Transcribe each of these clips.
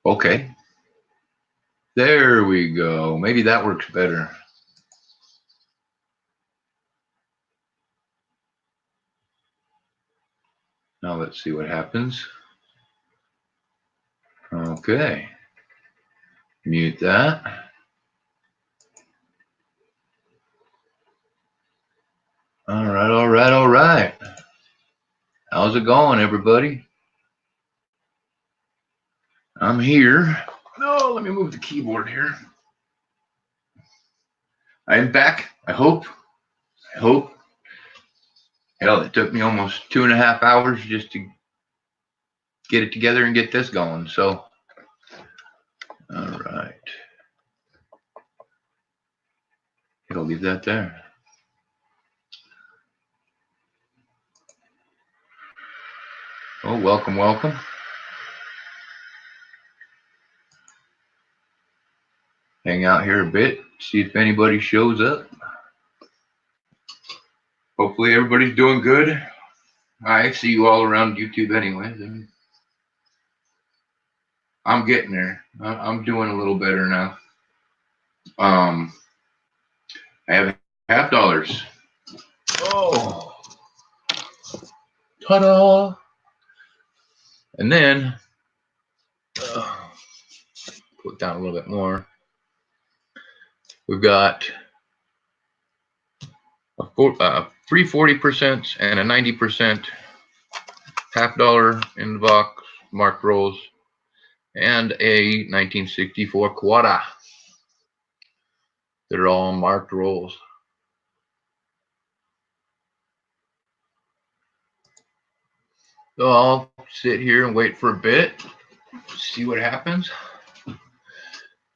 Okay. There we go. Maybe that works better. Now let's see what happens. Okay. Mute that. All right, all right, all right. How's it going, everybody? I'm here. Oh, let me move the keyboard here. I am back. I hope. Hell, it took me almost 2.5 hours just to get it together and get this going. So, all right. I'll leave that there. Oh, welcome, welcome. Hang out here a bit, see if anybody shows up. Hopefully everybody's doing good. I see you all around YouTube anyways. I'm getting there. I'm doing a little better now. I have $50. Oh, ta-da! And then put down a little bit more. We've got a free 40% and a 90%, $50 in the box, marked rolls, and a 1964 quarter. They're all marked rolls. So I'll sit here and wait for a bit, see what happens. If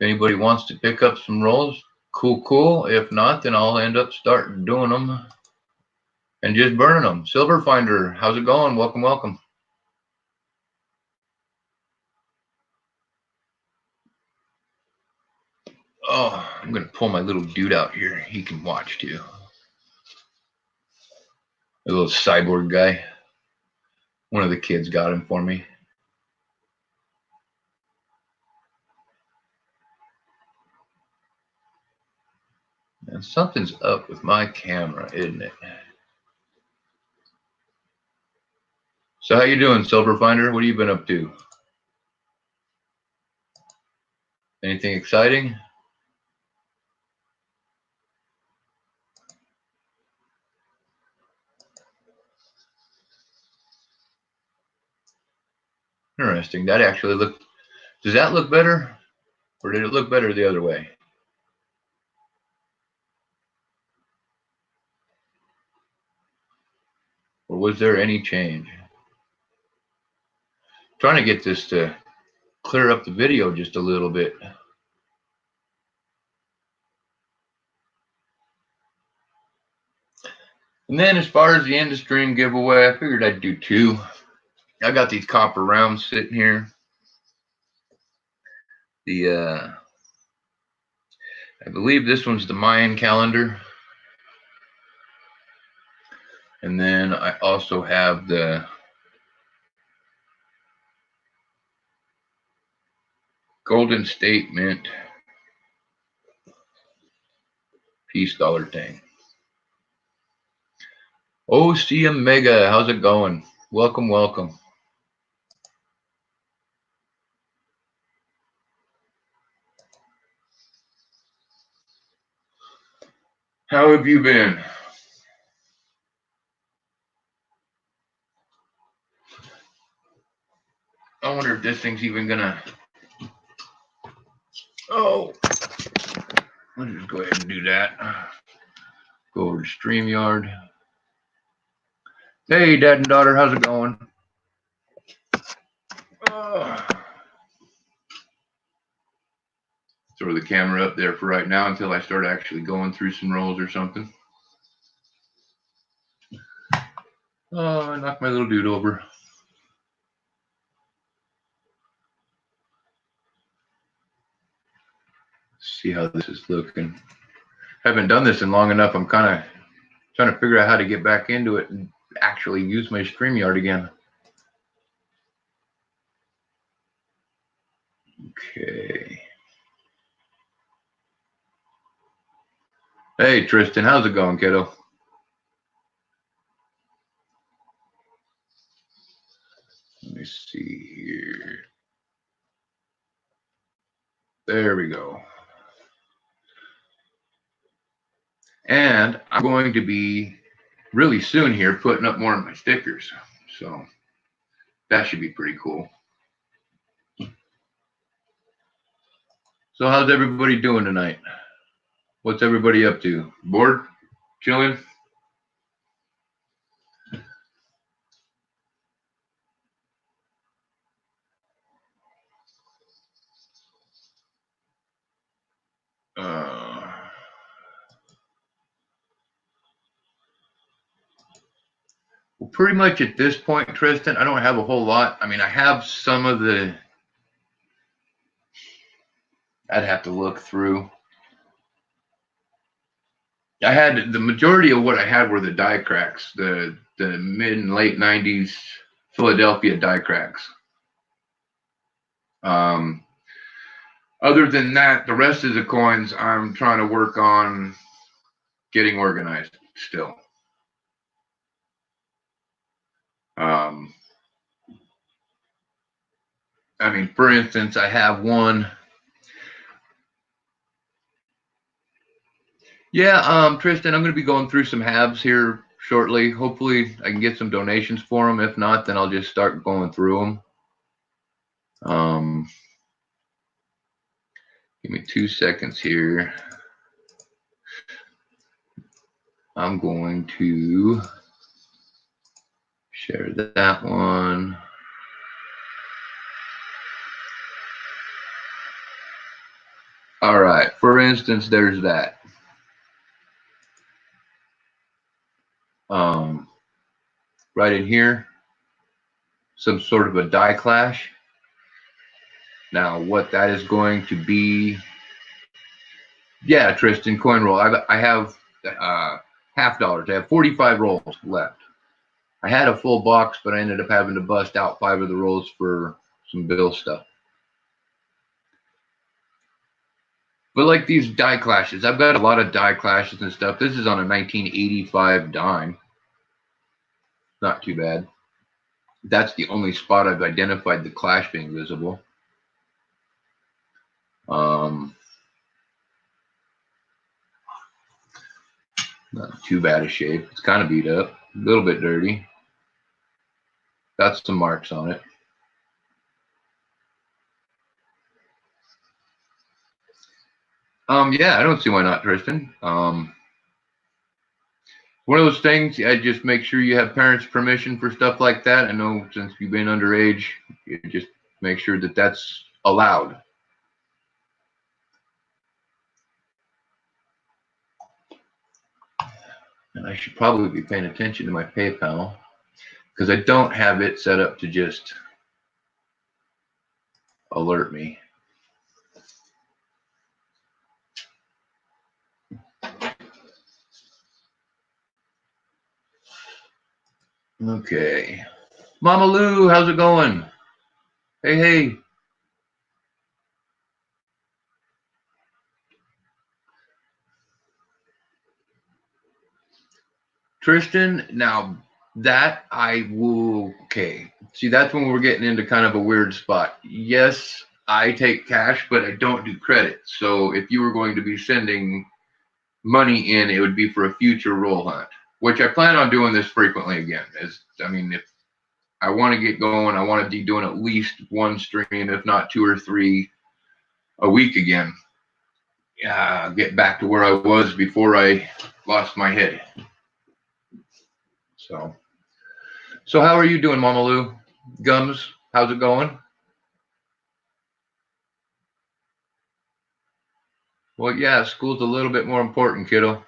anybody wants to pick up some rolls, cool. If not, then I'll end up starting doing them and just burning them. Silver Finder, how's it going? Welcome. Oh, I'm gonna pull my little dude out here. He can watch too. A little cyborg guy. One of the kids got him for me. And something's up with my camera, isn't it? So how you doing, Silver Finder? What have you been up to? Anything exciting? Interesting. That actually looked. Does that look better? Or did it look better the other way? Or was there any change? Trying to get this to clear up the video just a little bit. And then as far as the end of stream giveaway, I figured I'd do two. I got these copper rounds sitting here. I believe this one's the Mayan calendar. And then I also have the Golden State Mint Peace Dollar Tang. OC Omega, how's it going? Welcome. How have you been? I wonder if this thing's even gonna. Oh, let's just go ahead and do that. Go over to StreamYard. Hey, Dad and daughter, how's it going? Throw the camera up there for right now until I start actually going through some rolls or something. Oh, I knocked my little dude over. See how this is looking. Haven't done this in long enough. I'm kind of trying to figure out how to get back into it and actually use my StreamYard again. Okay. Hey, Tristan, how's it going, kiddo? Let me see here. There we go. And I'm going to be really soon here putting up more of my stickers. So that should be pretty cool. So how's everybody doing tonight? What's everybody up to? Bored? Chilling? Well, pretty much at this point, Tristan, I don't have a whole lot. I mean, I have some of the, I'd have to look through. I had the majority of what I had were the die cracks, the mid and late 90s Philadelphia die cracks. Other than that, the rest of the coins I'm trying to work on getting organized still. I mean, for instance, I have one. Yeah, Tristan, I'm going to be going through some halves here shortly. Hopefully, I can get some donations for them. If not, then I'll just start going through them. Give me 2 seconds here. I'm going to share that one. All right, for instance, there's that. Right in here, some sort of a die clash. Now, what that is going to be, yeah, Tristan, coin roll. I have $half. I have 45 rolls left. I had a full box, but I ended up having to bust out 5 of the rolls for some bill stuff. But like these die clashes, I've got a lot of die clashes and stuff. This is on a 1985 dime. Not too bad. That's the only spot I've identified the clash being visible. Not too bad a shape. It's kind of beat up, a little bit dirty. Got some marks on it. Yeah, I don't see why not, Tristan. One of those things, I just make sure you have parents' permission for stuff like that. I know since you've been underage, you just make sure that that's allowed. And I should probably be paying attention to my PayPal because I don't have it set up to just alert me. Okay. Mama Lou, how's it going? Hey, hey. Tristan, now that I will, okay. See, that's when we're getting into kind of a weird spot. Yes, I take cash, but I don't do credit. So if you were going to be sending money in, it would be for a future roll hunt, which I plan on doing this frequently again. I mean, if I want to get going, I want to be doing at least one stream, if not 2 or 3 a week again. Get back to where I was before I lost my head. So how are you doing, Mama Lou? Gums, how's it going? Well, yeah, school's a little bit more important, kiddo.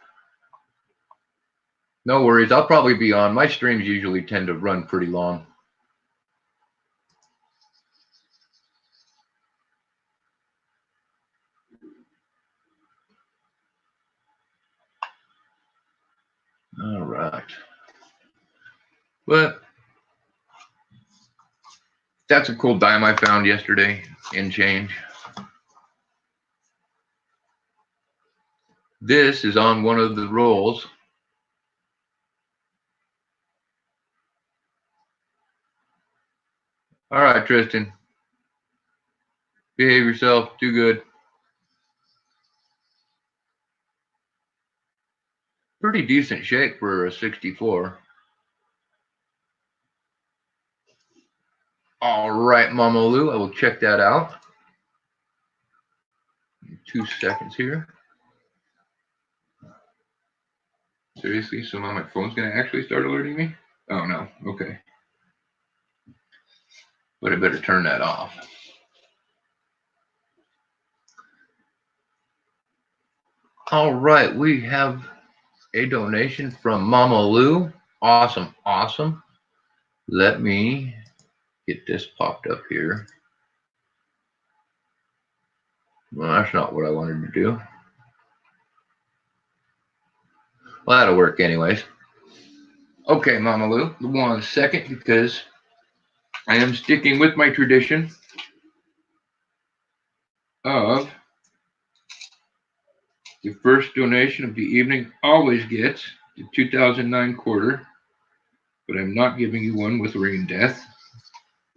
No worries. I'll probably be on. My streams usually tend to run pretty long. All right. But that's a cool dime I found yesterday in change. This is on one of the rolls. All right, Tristan. Behave yourself. Do good. Pretty decent shape for a 64. All right, Mama Lou, I will check that out. 2 seconds here. Seriously, so now my phone's going to actually start alerting me? Oh, no. Okay. But I better turn that off. All right, we have a donation from Mama Lou. Awesome, awesome. Let me get this popped up here. Well, that's not what I wanted to do. Well, that'll work anyways. Okay, Mama Lou, 1 second, because I am sticking with my tradition of the first donation of the evening always gets the 2009 quarter, but I'm not giving you one with rain death.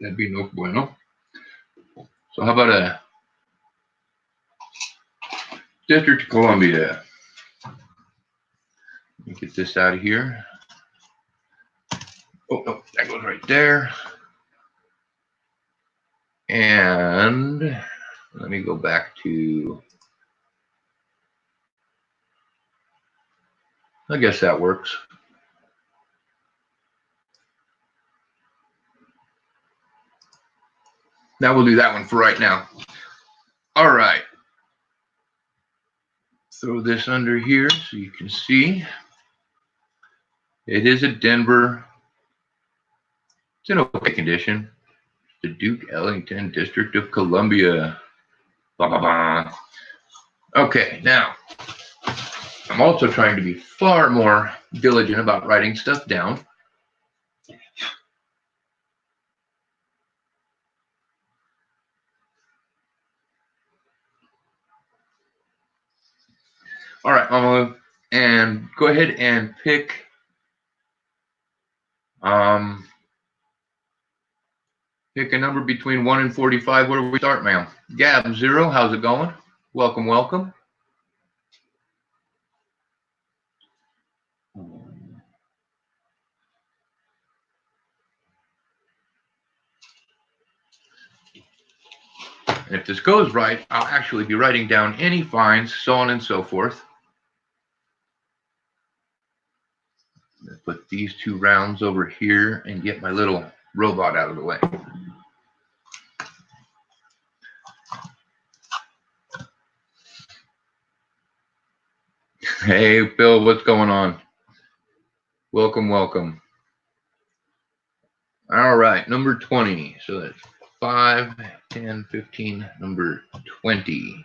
That'd be no bueno. So how about a District of Columbia? Let me get this out of here. Oh, no, that goes right there. And let me go back to, I guess that works. Now we'll do that one for right now. All right. Throw this under here so you can see. It is a Denver. It's in okay condition. The Duke Ellington, District of Columbia. Blah, blah, blah. Okay, now, I'm also trying to be far more diligent about writing stuff down. All right, Mama, and go ahead and pick pick a number between 1 and 45. Where do we start, ma'am? Gab 0, how's it going? Welcome, welcome. And if this goes right, I'll actually be writing down any finds, so on and so forth. Put these 2 rounds over here and get my little robot out of the way. Hey, Bill, what's going on? Welcome, welcome. All right, number 20. So that's 5, 10, 15, number 20.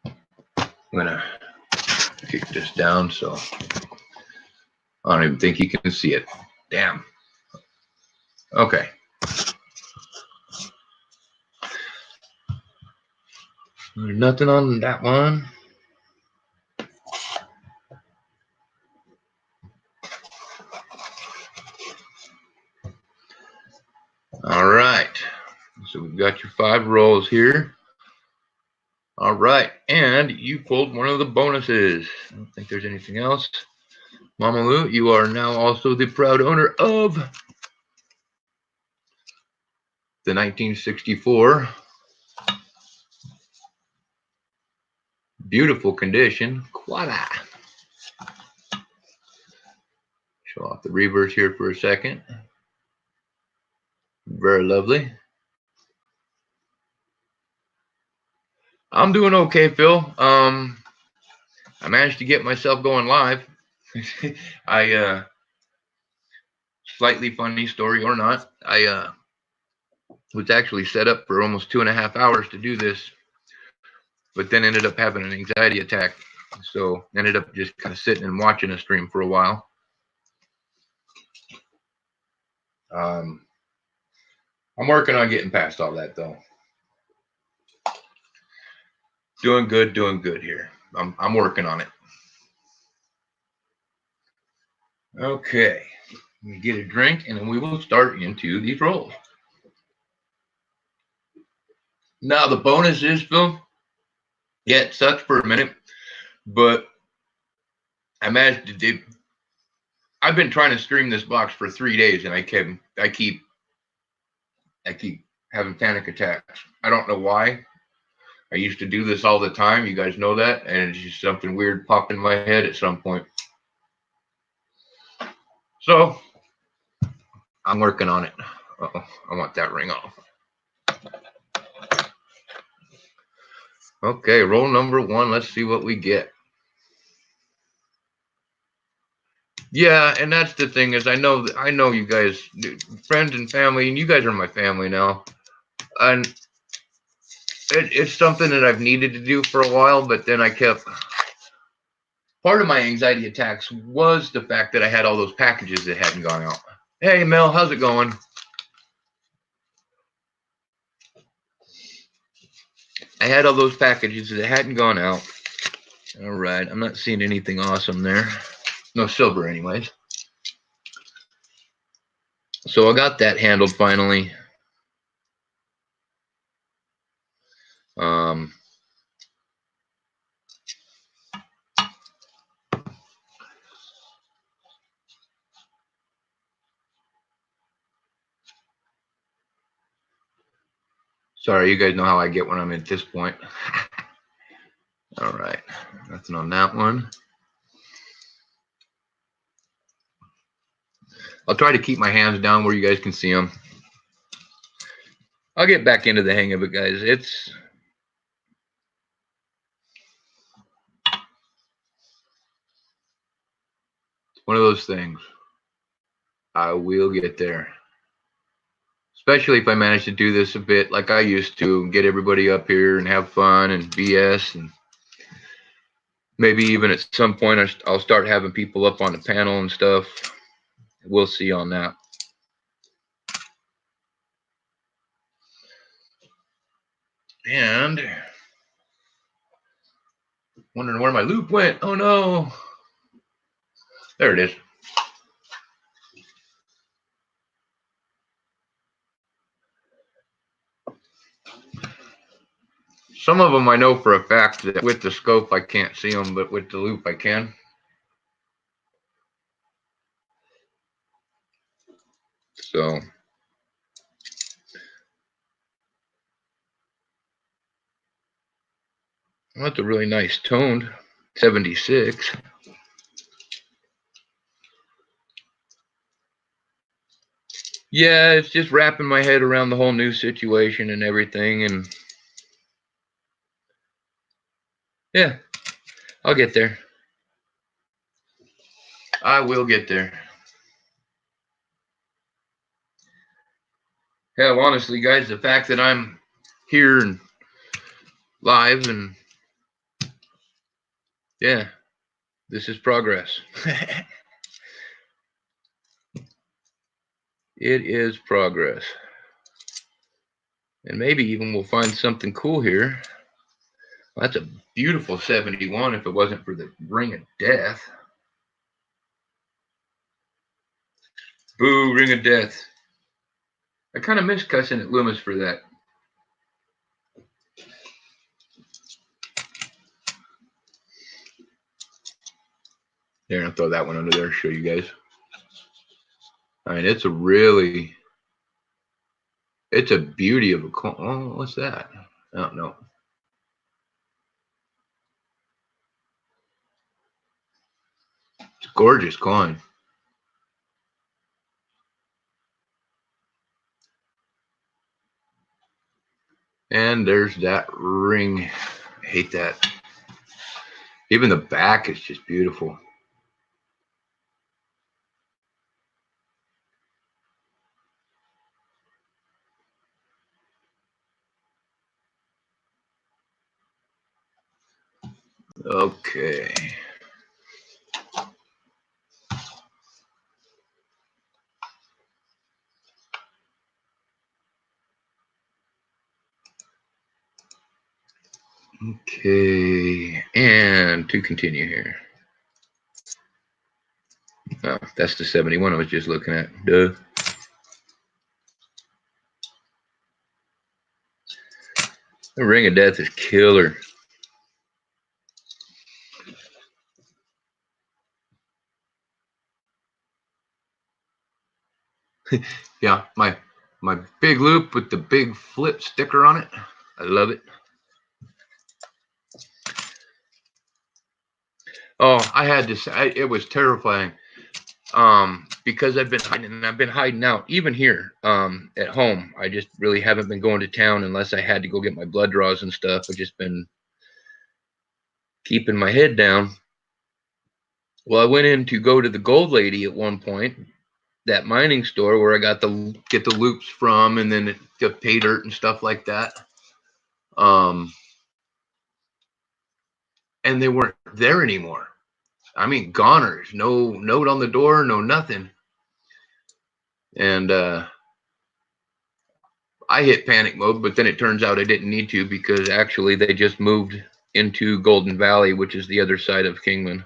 I'm going to kick this down so I don't even think you can see it. Damn. Okay. There's nothing on that one. All right. So we've got your 5 rolls here. All right. And you pulled one of the bonuses. I don't think there's anything else. Mama Lou, you are now also the proud owner of the 1964. Beautiful condition. Quada. Show off the reverse here for a second. Very lovely. I'm doing okay, Phil. I managed to get myself going live. Slightly funny story or not, I was actually set up for almost 2.5 hours to do this, but then ended up having an anxiety attack. So ended up just kind of sitting and watching a stream for a while. I'm working on getting past all that though. Doing good here. I'm working on it. Okay, let me get a drink and then we will start into these rolls. Now the bonus is, Phil, yeah, it sucks for a minute, but I managed to. I've been trying to stream this box for 3 days, and I keep having panic attacks. I don't know why. I used to do this all the time. You guys know that, and it's just something weird popped in my head at some point. So I'm working on it. Uh-oh, I want that ring off. Okay, roll number 1. Let's see what we get. Yeah, and that's the thing is I know you guys, friends and family, and you guys are my family now. And it's something that I've needed to do for a while, but then part of my anxiety attacks was the fact that I had all those packages that hadn't gone out. Hey, Mel, how's it going? I had all those packages that hadn't gone out. All right, I'm not seeing anything awesome there. No silver anyways. So I got that handled finally. Sorry, you guys know how I get when I'm at this point. All right, nothing on that one. I'll try to keep my hands down where you guys can see them. I'll get back into the hang of it, guys. It's one of those things. I will get there. Especially if I manage to do this a bit like I used to, get everybody up here and have fun and BS, and maybe even at some point I'll start having people up on the panel and stuff. We'll see on that. And wondering where my loop went. Oh no. There it is. Some of them I know for a fact that with the scope I can't see them, but with the loop I can. So that's a really nice toned 76. Yeah, it's just wrapping my head around the whole new situation and everything, and yeah, I'll get there. I will get there. Hell, honestly, guys, the fact that I'm here and live and yeah, this is progress. It is progress. And maybe even we'll find something cool here. Well, that's a beautiful 71 if it wasn't for the Ring of Death. Boo, Ring of Death. I kind of miss cussing at Loomis for that. There, I'll throw that one under there, show you guys. I mean, it's a beauty of a coin. Oh, what's that? I don't know. It's a gorgeous coin. And there's that ring. I hate that. Even the back is just beautiful. Okay. Okay, and to continue here. Oh, that's the 71 I was just looking at. Duh. The Ring of Death is killer. Yeah, my big loop with the big flip sticker on it. I love it. Oh, I had to say, it was terrifying. Because I've been hiding out even here at home. I just really haven't been going to town unless I had to go get my blood draws and stuff. I've just been keeping my head down. Well, I went in to go to the Gold Lady at one point, that mining store where I got get the loops from, and then the pay dirt and stuff like that. And they weren't there anymore. I mean, goners. No note on the door, no nothing. And I hit panic mode, but then it turns out I didn't need to, because actually they just moved into Golden Valley, which is the other side of Kingman.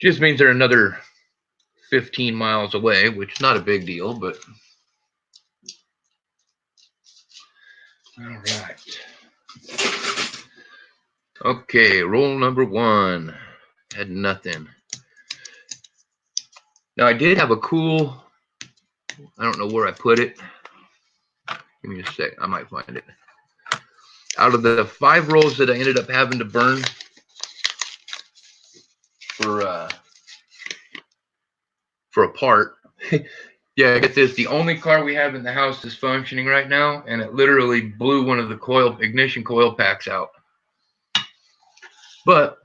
Just means they're another 15 miles away, which is not a big deal, but all right. Okay, roll number 1. Had nothing. Now I did have a cool, I don't know where I put it. Give me a sec, I might find it. Out of the 5 rolls that I ended up having to burn for a part, yeah, get this, the only car we have in the house is functioning right now, and it literally blew one of the ignition coil packs out. But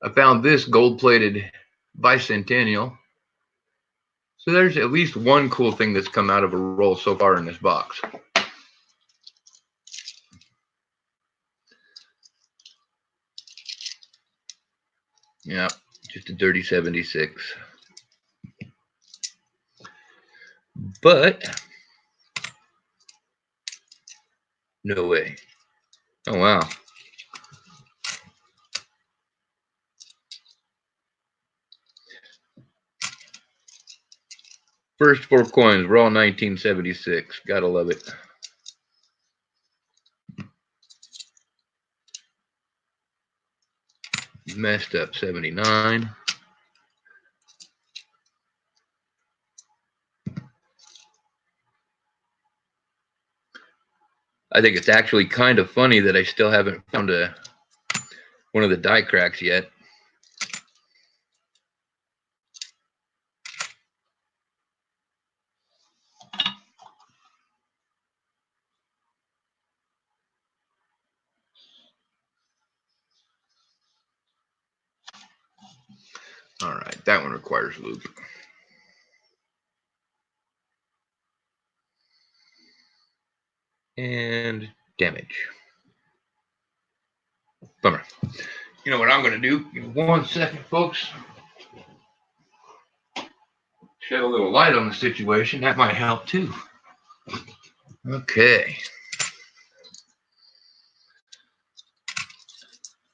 I found this gold-plated bicentennial. So there's at least one cool thing that's come out of a roll so far in this box. Yeah, just a dirty 76. But no way. Oh, wow. First 4 coins, raw 1976. Gotta love it. Messed up 79. I think it's actually kind of funny that I still haven't found one of the die cracks yet. All right, that one requires loop. And damage. Bummer. You know what I'm going to do? Give me 1 second, folks. Shed a little light on the situation. That might help too. Okay.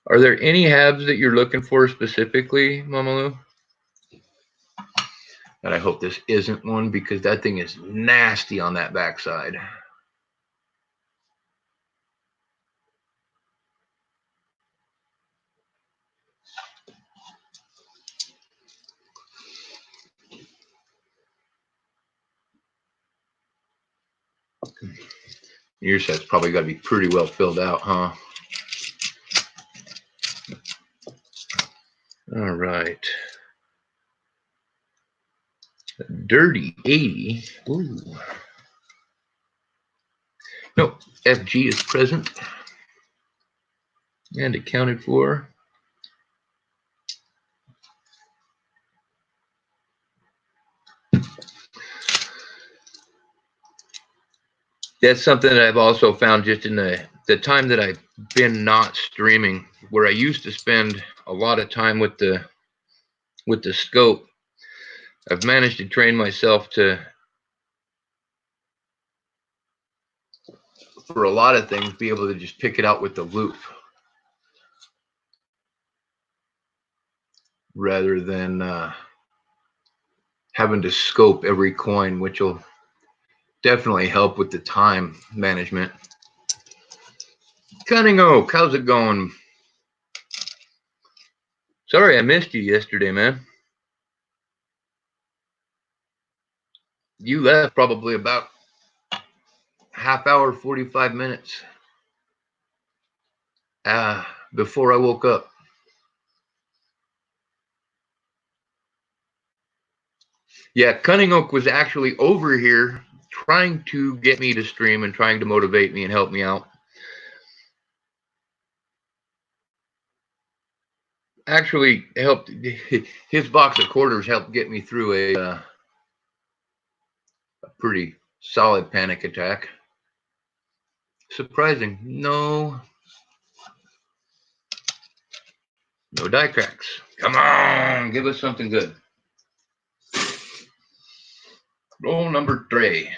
Are there any halves that you're looking for specifically, Mama Lou? And I hope this isn't one, because that thing is nasty on that backside. Your set's probably got to be pretty well filled out, huh? All right. Dirty 80. Ooh. No, FG is present and accounted for. That's something that I've also found just in the time that I've been not streaming, where I used to spend a lot of time with the scope. I've managed to train myself to for a lot of things, be able to just pick it out with the loupe rather than having to scope every coin, which will definitely help with the time management. Cunning Oak, how's it going? Sorry I missed you yesterday, man. You left probably about half hour, 45 minutes before I woke up. Yeah, Cunning Oak was actually over here trying to get me to stream and trying to motivate me and help me out. Actually helped, his box of quarters helped get me through a pretty solid panic attack. Surprising. No die cracks. Come on, give us something good. Roll number 3.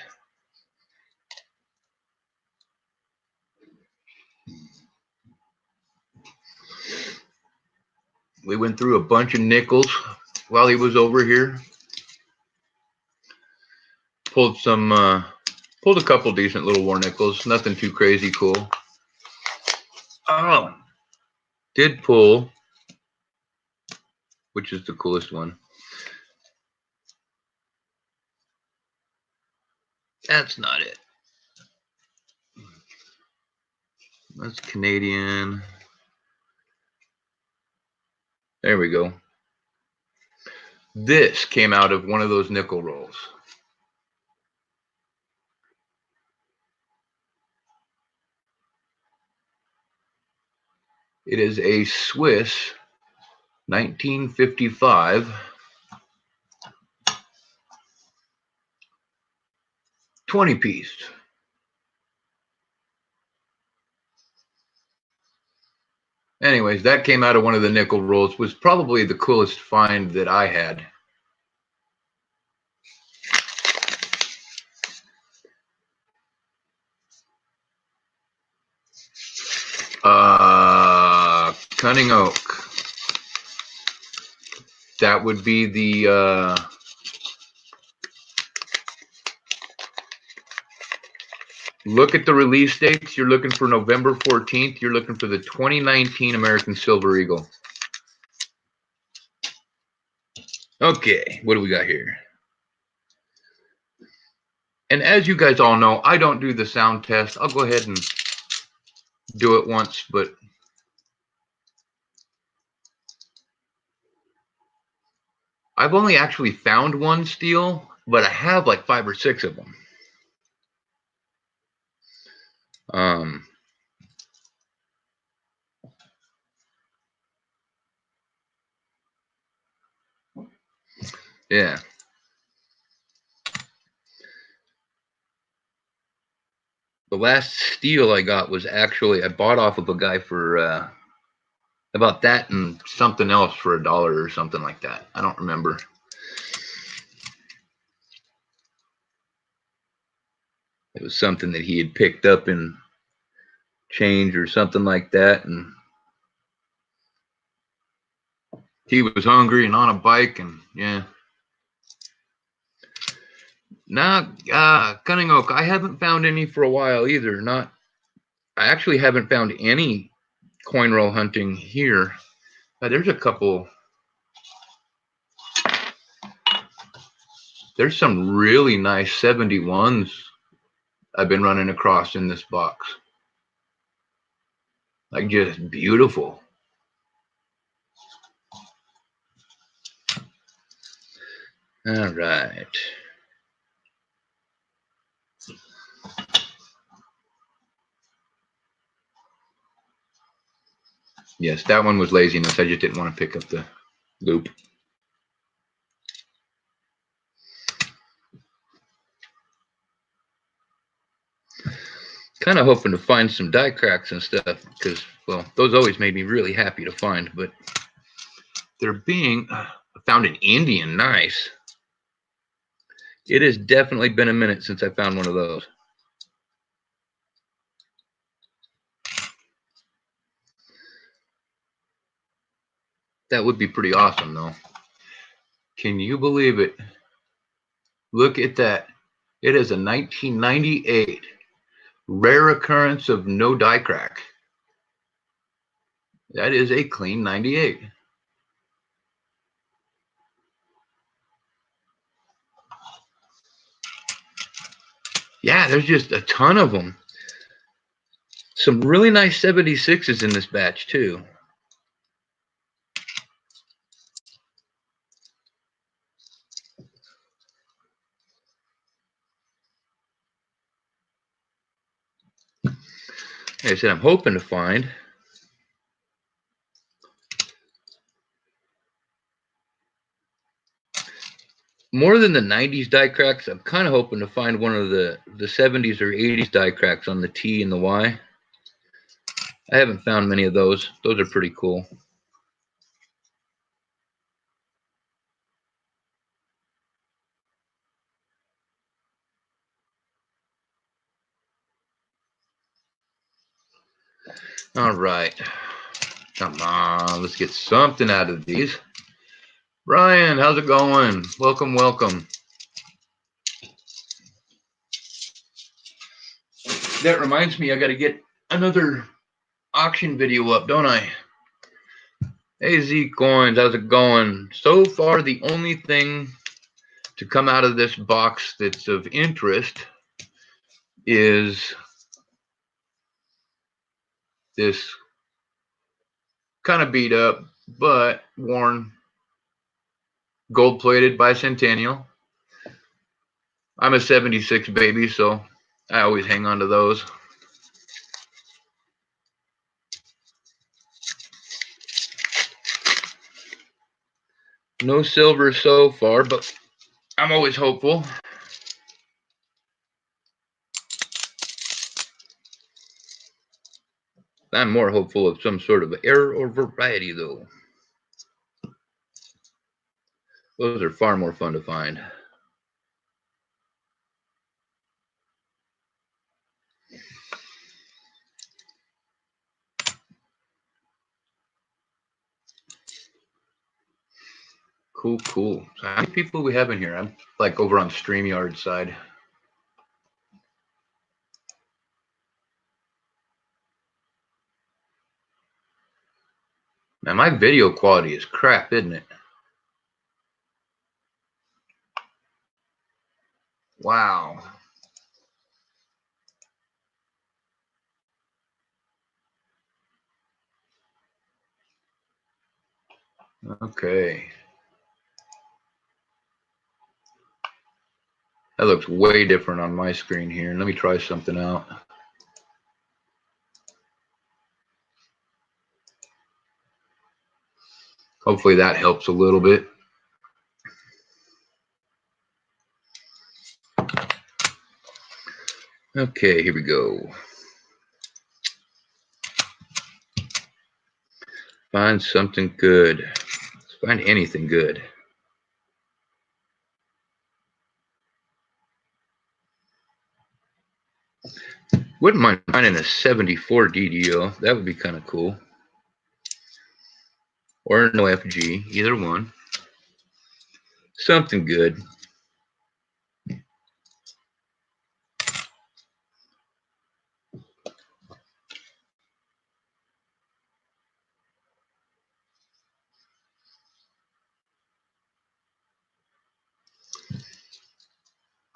We went through a bunch of nickels while he was over here. Pulled a couple decent little war nickels. Nothing too crazy cool. Oh, did pull, which is the coolest one. That's not it. That's Canadian. There we go. This came out of one of those nickel rolls. It is a Swiss 1955 20-piece. Anyways, that came out of one of the nickel rolls. Was probably the coolest find that I had. Cunning Oak. That would be the look at the release dates. You're looking for November 14th. You're looking for the 2019 American Silver Eagle. Okay, what do we got here? And as you guys all know, I don't do the sound test. I'll go ahead and do it once, but I've only actually found one steel, but I have like 5 or 6 of them. Yeah. The last steel I got was actually, I bought off of a guy for about that and something else for $1 or something like that. I don't remember. It was something that he had picked up in change or something like that, and he was hungry and on a bike, and yeah. Now, Cunning Oak, I haven't found any for a while either. I actually haven't found any coin roll hunting here. There's a couple. There's some really nice 71s I've been running across in this box. Like, just beautiful. All right. Yes, that one was laziness. I just didn't want to pick up the loop. Kind of hoping to find some die cracks and stuff, because, well, those always made me really happy to find, but they're being found an Indian. Nice. It has definitely been a minute since I found one of those. That would be pretty awesome, though. Can you believe it? Look at that. It is a 1998 rare occurrence of no die crack. That is a clean 98. Yeah, there's just a ton of them. Some really nice 76s in this batch, too. Like I said, I'm hoping to find more than the 90s die cracks. I'm kind of hoping to find one of the 70s or 80s die cracks on the T and the Y. I haven't found many of those. Those are pretty cool. All right. Come on, let's get something out of these. Brian, how's it going? Welcome, welcome. That reminds me, I got to get another auction video up, don't I? AZ Coins, how's it going? So far, the only thing to come out of this box that's of interest is this kind of beat up, but worn, gold-plated Bicentennial. I'm a 76 baby, so I always hang on to those. No silver so far, but I'm always hopeful. I'm more hopeful of some sort of error or variety, though. Those are far more fun to find. Cool, cool. So how many people we have in here? I'm like over on StreamYard side. Man, my video quality is crap, isn't it? Wow. Okay. That looks way different on my screen here. Let me try something out. Hopefully that helps a little bit. Okay, here we go. Find something good. Let's find anything good. Wouldn't mind finding a 74 DDO. That would be kind of cool. Or no FG, either one. Something good.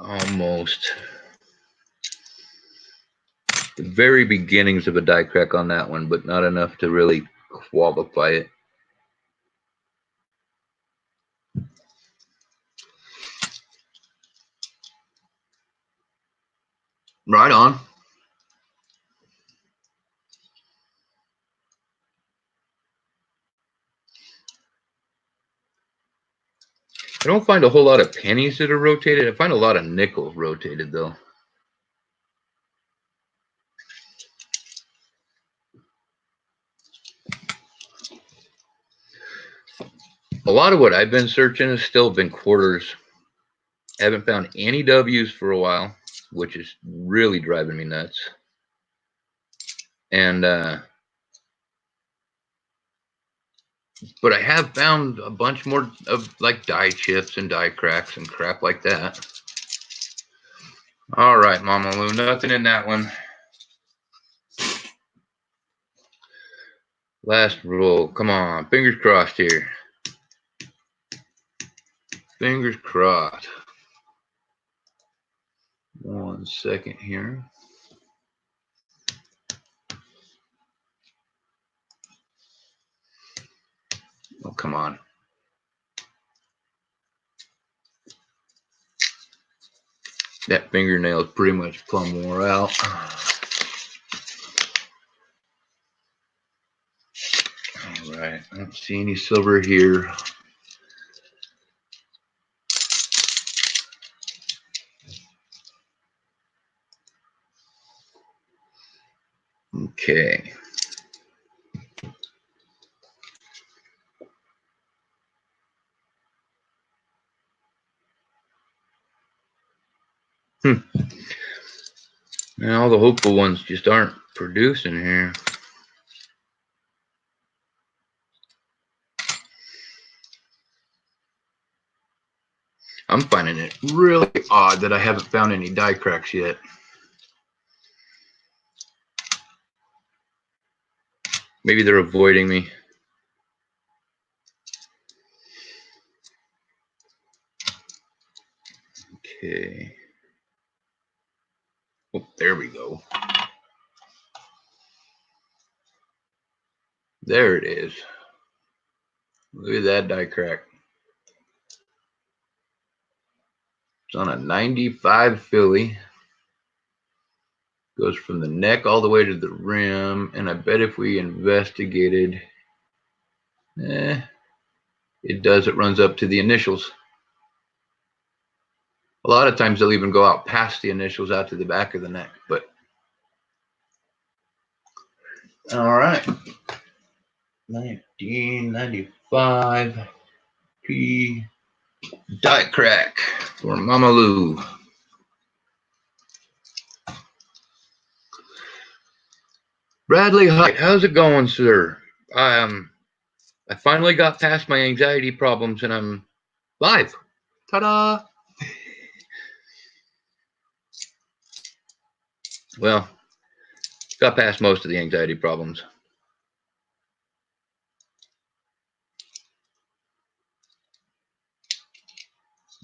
Almost. The very beginnings of a die crack on that one, but not enough to really qualify it. Right on. I don't find a whole lot of pennies that are rotated. I find a lot of nickels rotated, though. A lot of what I've been searching has still been quarters. I haven't found any W's for a while, which is really driving me nuts. And But I have found a bunch more of like die chips and die cracks and crap like that. All right, Mama Lou, nothing in that one. Last roll. Come on, fingers crossed here. Fingers crossed. 1 second here. Oh, come on. That fingernail is pretty much plumb wore out. All right, I don't see any silver here. Okay. Now all the hopeful ones just aren't producing here. I'm finding it really odd that I haven't found any die cracks yet. Maybe they're avoiding me. Okay. Oh, there we go. There it is. Look at that die crack. It's on a 95 Philly. Goes from the neck all the way to the rim. And I bet if we investigated, it does. It runs up to the initials. A lot of times they'll even go out past the initials out to the back of the neck. But all right. 1995 P die crack for Mama Lou. Bradley Height, how's it going, sir? I finally got past my anxiety problems and I'm live. Ta-da! Well, got past most of the anxiety problems.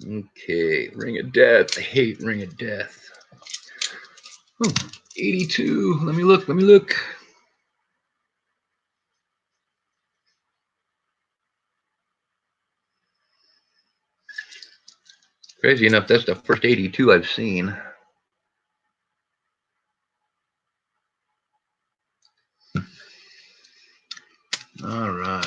Okay, Ring of Death. I hate Ring of Death. Oh, 82. Let me look. Crazy enough, that's the first 82 I've seen. All right.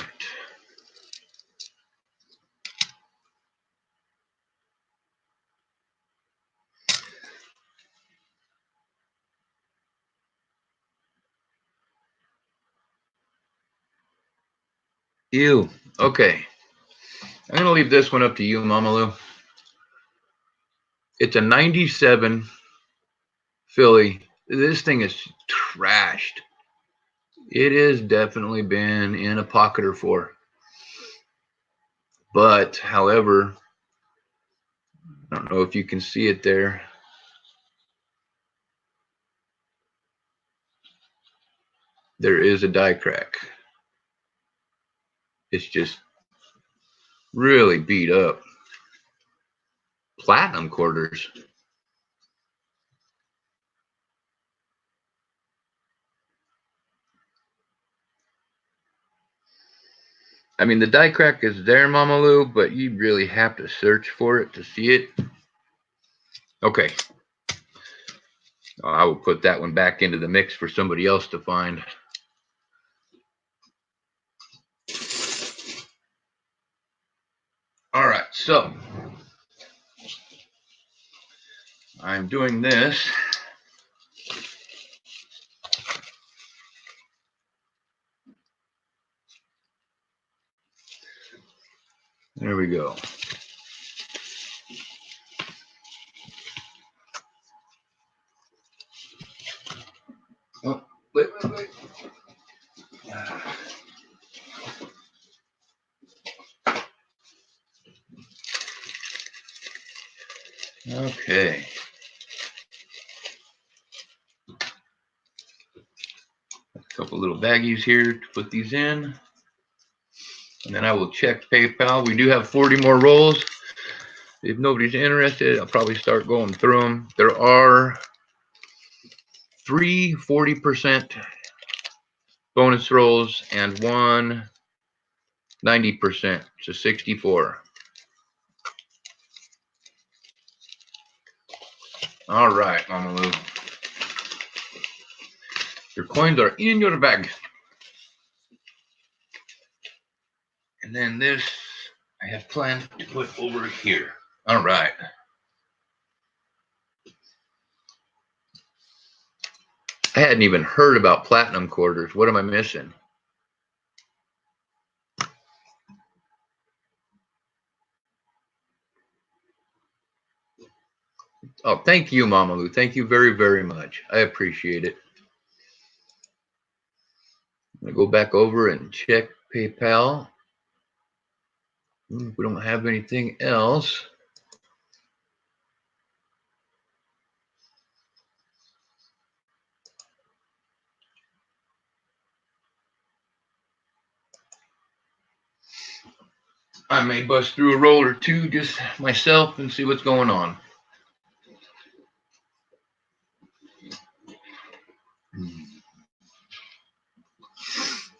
You. Okay. I'm going to leave this one up to you, Mama Lou. It's a 97 Philly. This thing is trashed. It has definitely been in a pocket or four. But, however, I don't know if you can see it there. There is a die crack. It's just really beat up. Platinum quarters. I mean, the die crack is there, Mama Lou, but you really have to search for it to see it. Okay. I will put that one back into the mix for somebody else to find. All right, so I'm doing this. There we go. Oh, wait. Okay. A couple little baggies here to put these in. And then I will check PayPal. We do have 40 more rolls. If nobody's interested, I'll probably start going through them. There are 3 40% bonus rolls and 1 90%. So 64. All right, Mama Lou. Your coins are in your bag. And then this I have planned to put over here. All right. I hadn't even heard about platinum quarters. What am I missing? Oh, thank you, Mama Lou. Thank you very, very much. I appreciate it. I'm going to go back over and check PayPal. We don't have anything else. I may bust through a roll or two just myself and see what's going on.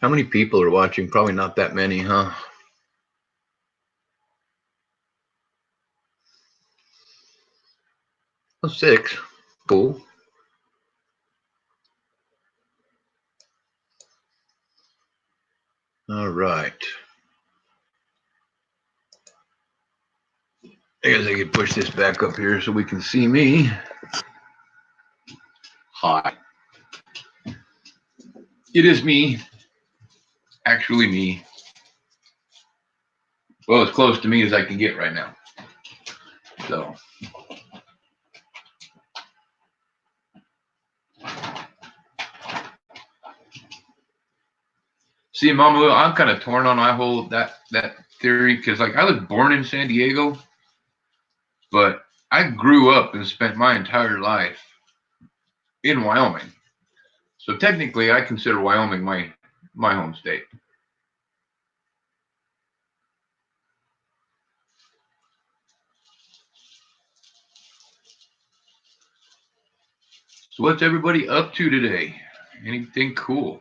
How many people are watching? Probably not that many, huh? Oh, 6. Cool. All right. I guess I could push this back up here so we can see me. Hi. It is me. Actually me. Well, as close to me as I can get right now. So. See, Mama Lou, I'm kind of torn on my whole that theory because, like, I was born in San Diego, but I grew up and spent my entire life in Wyoming. So technically, I consider Wyoming my home state. So what's everybody up to today? Anything cool?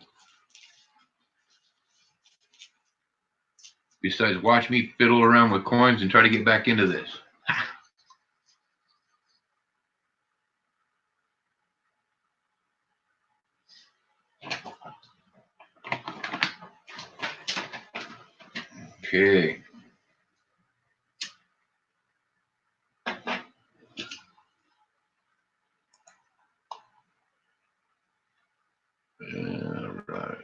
Besides watch me fiddle around with coins and try to get back into this. Okay. All right.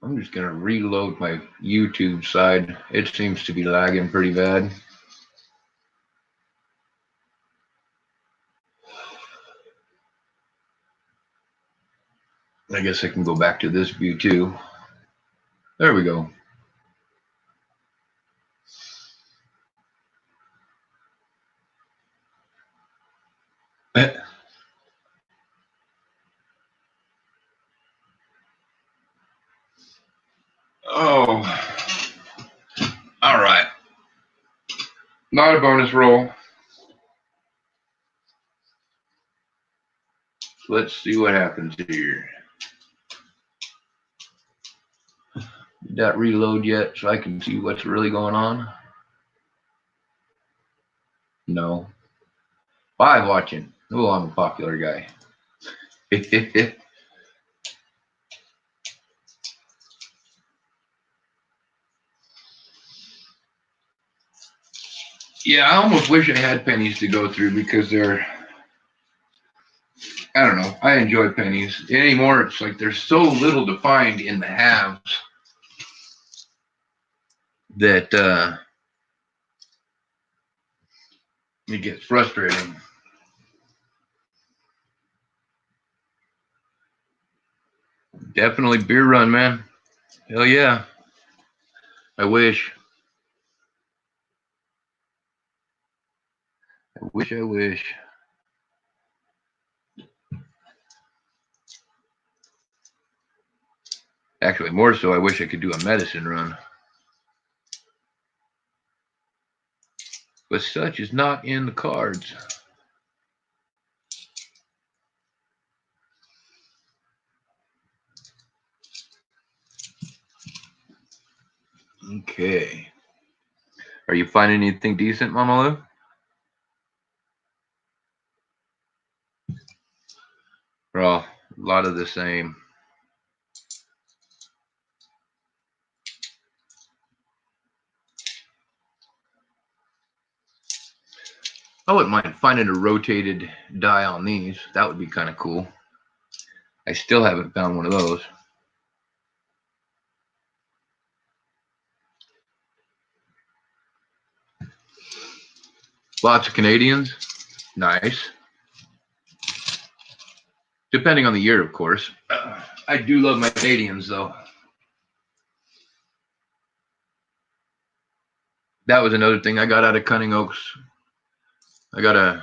I'm just going to reload my YouTube side. It seems to be lagging pretty bad. I guess I can go back to this view too. There we go. Oh, all right. Not a bonus roll. Let's see what happens here. Did that reload yet so I can see what's really going on? No. 5 watching. Oh, I'm a popular guy. Yeah, I almost wish I had pennies to go through because they're, I don't know, I enjoy pennies. Anymore, it's like there's so little defined in the halves that it gets frustrating. Definitely beer run, man. Hell yeah. I wish. I wish. Actually, more so, I wish I could do a medicine run. But such is not in the cards. Okay. Are you finding anything decent, Mama Lou? Well, a lot of the same. I wouldn't mind finding a rotated die on these. That would be kind of cool. I still haven't found one of those. Lots of Canadians. Nice. Depending on the year, of course. I do love my Canadians, though. That was another thing I got out of Cunning Oaks. I got a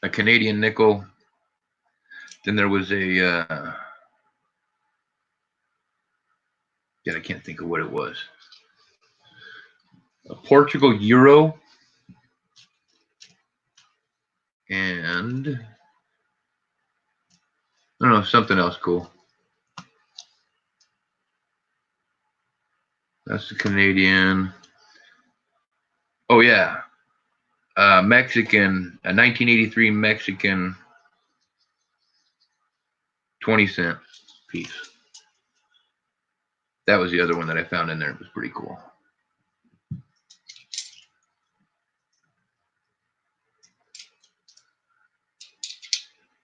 Canadian nickel. Then there was a I can't think of what it was. A Portugal euro and I don't know, something else cool. That's the Canadian. Oh yeah, Mexican, a 1983 Mexican 20-cent piece. That was the other one that I found in there. It was pretty cool.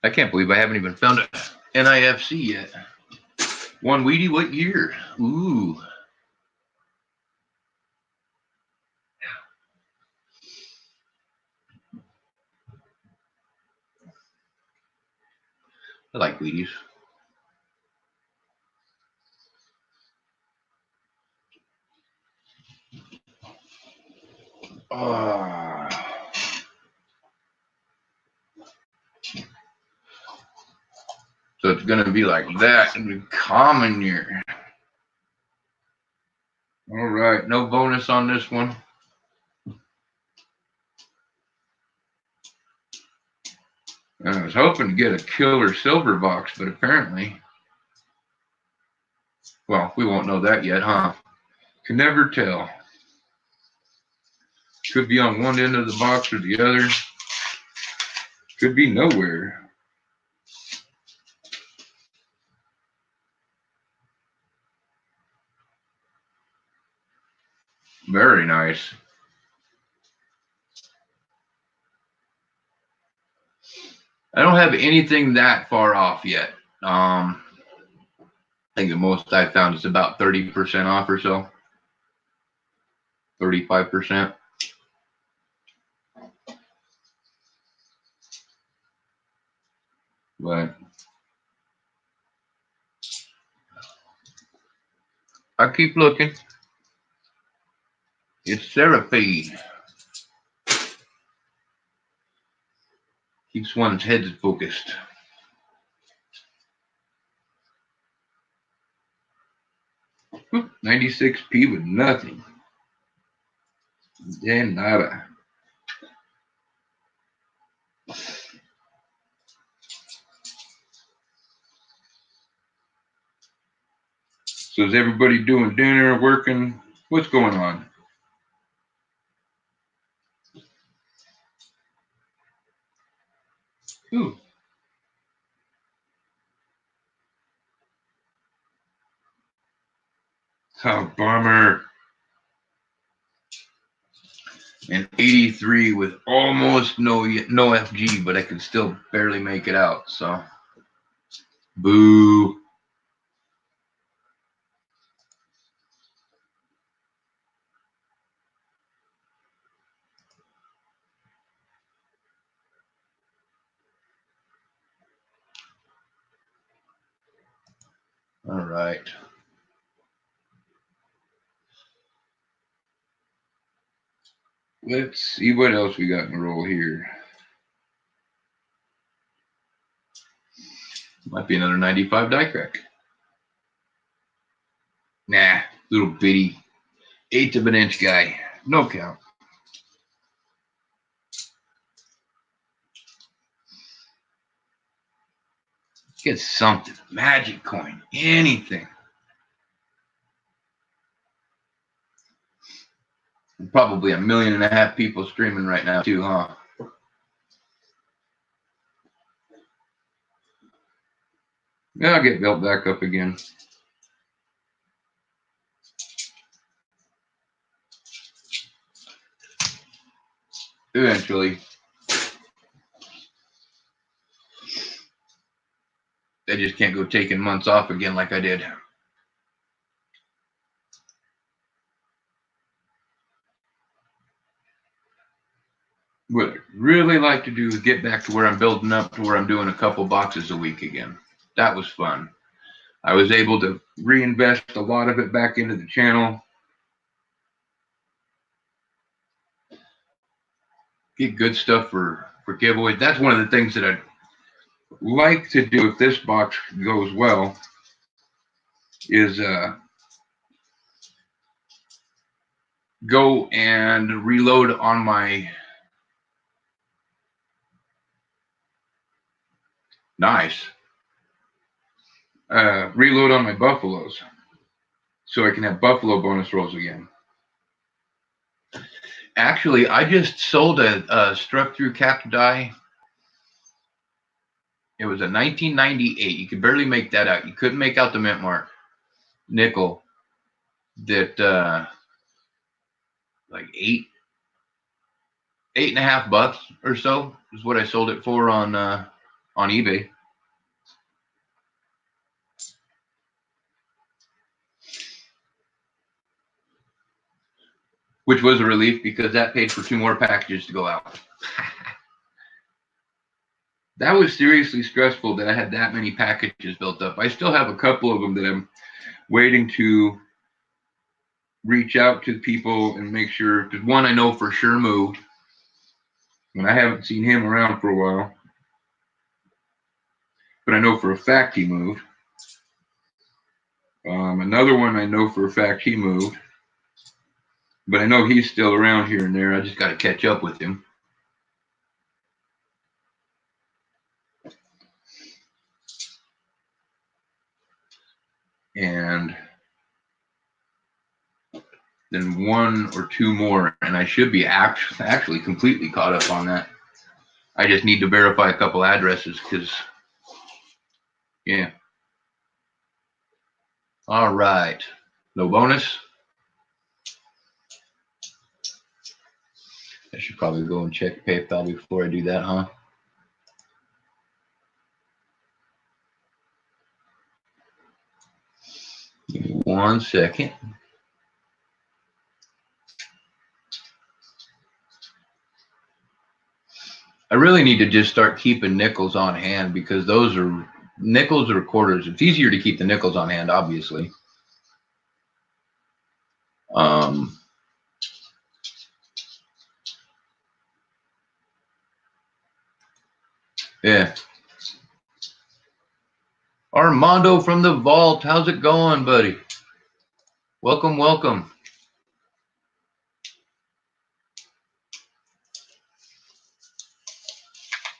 I can't believe I haven't even found an NIFC yet. One Wheatie, what year? Ooh. I like Wheaties. So it's going to be like that in the common year. All right, no bonus on this one. I was hoping to get a killer silver box, but apparently, well, we won't know that yet, huh? Can never tell. Could be on one end of the box or the other. Could be nowhere. Very nice. I don't have anything that far off yet. I think the most I found is about 30% off or so. 35%. But I keep looking. It's therapy. Keeps one's head focused. Whew, 96p with nothing. De nada. So is everybody doing dinner, working? What's going on? Ooh. Oh, bummer. And 83 with almost no FG, but I could still barely make it out. So, boo. All right. Let's see what else we got in the roll here. Might be another 95 die crack. Nah, little bitty 1/8 of an inch guy. No count. Get something. Magic coin. Anything. Probably 1.5 million people streaming right now too, huh? Yeah, I'll get built back up again. Eventually. I just can't go taking months off again like I did. What I'd really like to do is get back to where I'm building up to where I'm doing a couple boxes a week again. That was fun. I was able to reinvest a lot of it back into the channel. Get good stuff for giveaways. That's one of the things that I'd like to do if this box goes well is go and reload on my reload on my buffaloes so I can have buffalo bonus rolls again. Actually, I just sold a struck through capped die. It was a 1998. You could barely make that out. You couldn't make out the mint mark nickel. That like $8.50 or so is what I sold it for on eBay. Which was a relief because that paid for 2 more packages to go out. That was seriously stressful that I had that many packages built up. I still have a couple of them that I'm waiting to reach out to people and make sure, because one I know for sure moved, and I haven't seen him around for a while, but I know for a fact he moved. Another one I know for a fact he moved, but I know he's still around here and there. I just got to catch up with him. And then 1 or 2 more, and I should be actually completely caught up on that. I just need to verify a couple addresses because, yeah. All right. No bonus. I should probably go and check PayPal before I do that, huh? Give me 1 second. I really need to just start keeping nickels on hand because those are nickels or quarters. It's easier to keep the nickels on hand, obviously. Yeah. Armando from the vault. How's it going, buddy? Welcome, welcome.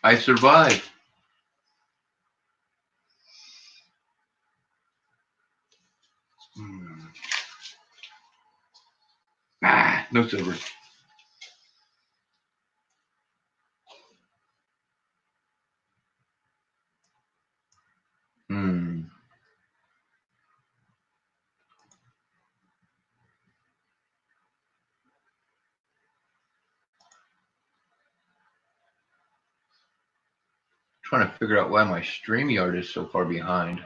I survived. No silver. Trying to figure out why my StreamYard is so far behind.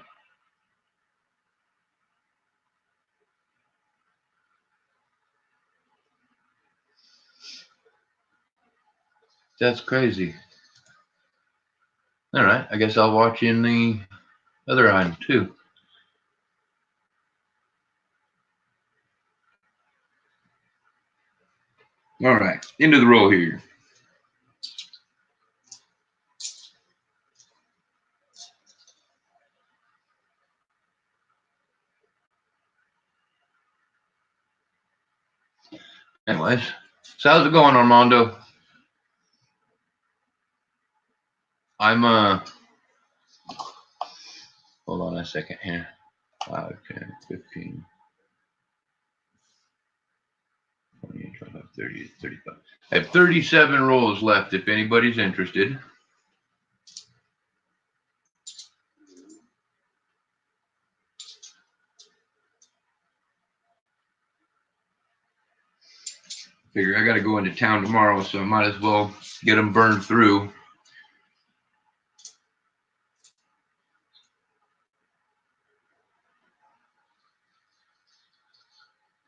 That's crazy. All right, I guess I'll watch in the other item too. All right, into the roll here. Anyways, so how's it going, Armando? I'm hold on a second here. 5, 10, 15, 20, 25, 30, 35. I have 37 rolls left if anybody's interested. Figure I got to go into town tomorrow, so I might as well get them burned through.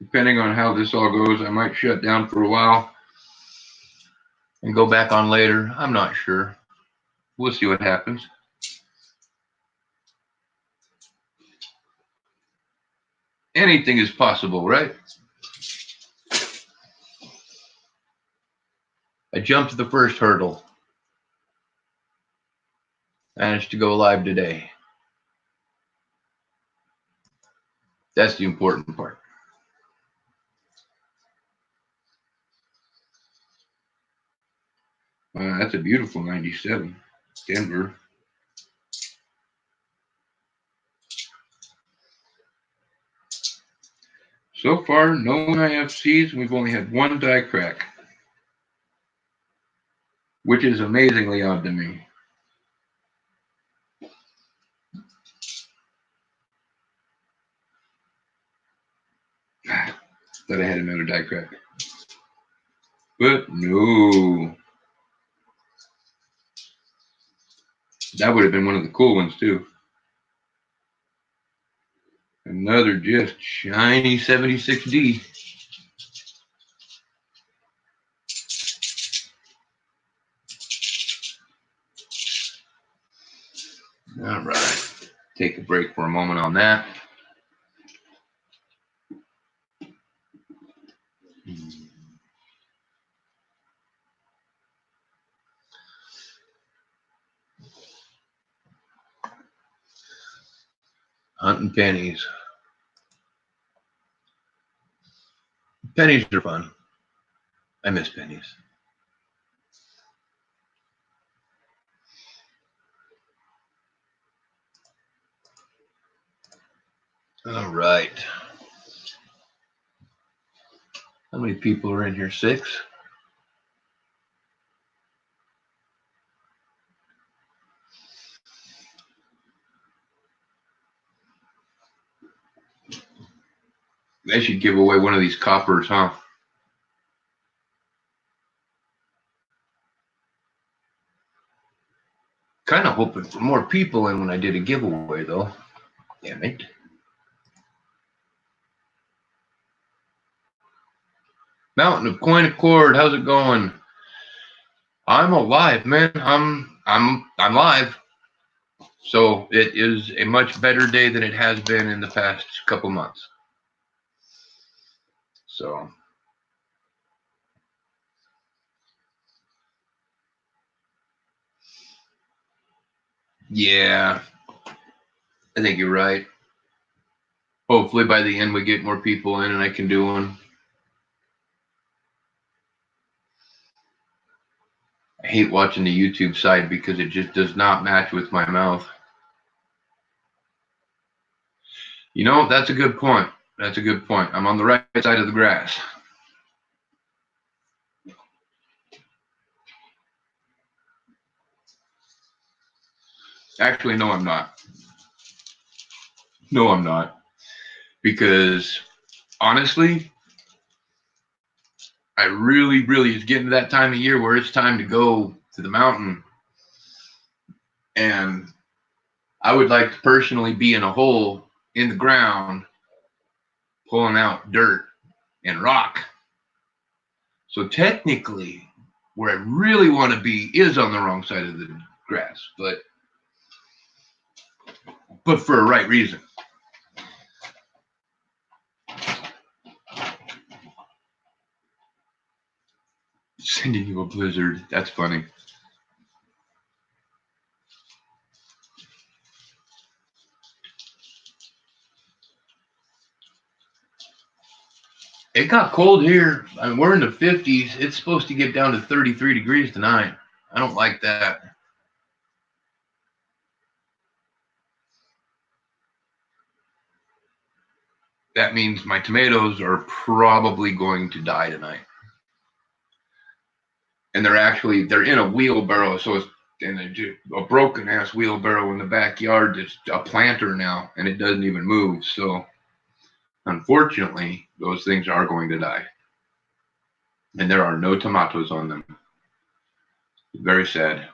Depending on how this all goes, I might shut down for a while and go back on later. I'm not sure. We'll see what happens. Anything is possible, right? I jumped the first hurdle. Managed to go live today. That's the important part. That's a beautiful 97. Denver. So far, no IFCs, and we've only had one die crack, which is amazingly odd to me. Thought I had another die crack. But no. That would have been one of the cool ones, too. Another just shiny 76D. All right. Take a break for a moment on that. Hunting pennies. Pennies are fun. I miss pennies. All right. How many people are in here? 6? They should give away one of these coppers, huh? Kind of hoping for more people in when I did a giveaway, though. Damn it. Mountain of Coin Accord, how's it going? I'm alive, man. I'm live. So it is a much better day than it has been in the past couple months. So yeah, I think you're right. Hopefully by the end we get more people in and I can do one. I hate watching the YouTube side because it just does not match with my mouth. You know, that's a good point. That's a good point. I'm on the right side of the grass. Actually, no, I'm not. No, I'm not. Because honestly, I really is getting to that time of year where it's time to go to the mountain. And I would like to personally be in a hole in the ground, pulling out dirt and rock. So technically, where I really want to be is on the wrong side of the grass, but for a right reason. Sending you a blizzard. That's funny. It got cold here. I mean, we're in the 50s. It's supposed to get down to 33 degrees tonight. I don't like that. That means my tomatoes are probably going to die tonight. And they're in a wheelbarrow, so it's in a broken ass wheelbarrow in the backyard. It's a planter now, and it doesn't even move. So unfortunately, those things are going to die. And there are no tomatoes on them. Very sad.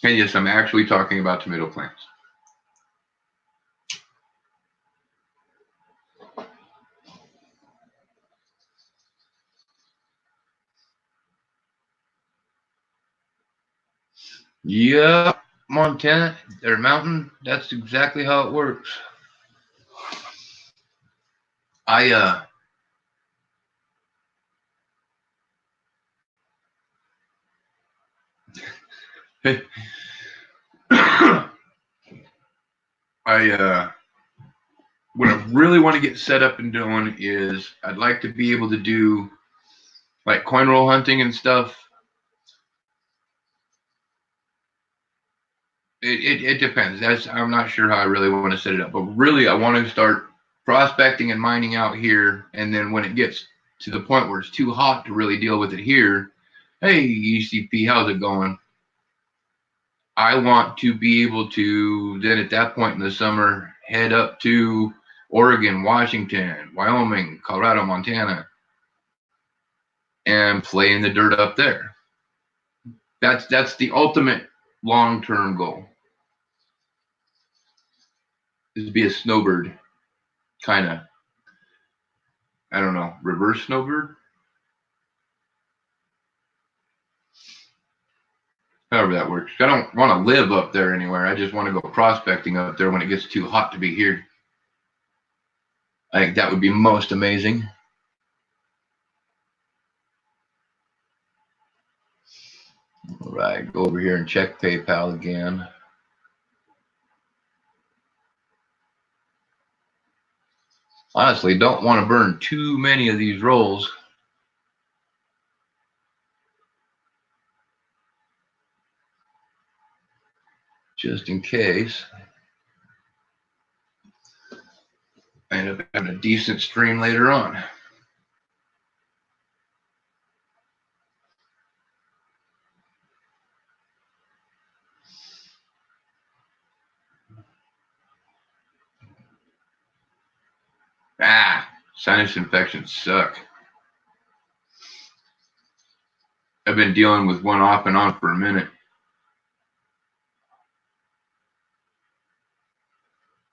And yes, I'm actually talking about tomato plants. Yeah, Montana or mountain. That's exactly how it works. I what I really want to get set up and doing is I'd like to be able to do like coin roll hunting and stuff. It depends. I'm not sure how I really want to set it up, but really I want to start prospecting and mining out here, and then when it gets to the point where it's too hot to really deal with it here, hey ECP, how's it going? I want to be able to then at that point in the summer head up to Oregon, Washington, Wyoming, Colorado, Montana, and play in the dirt up there. That's the ultimate long-term goal. Is to be a snowbird, kind of. I don't know, reverse snowbird? However that works. I don't want to live up there anywhere. I just want to go prospecting up there when it gets too hot to be here. I think that would be most amazing. All right, go over here and check PayPal again. Honestly, don't want to burn too many of these rolls. Just in case I end up having a decent stream later on. Sinus infections suck. I've been dealing with one off and on for a minute.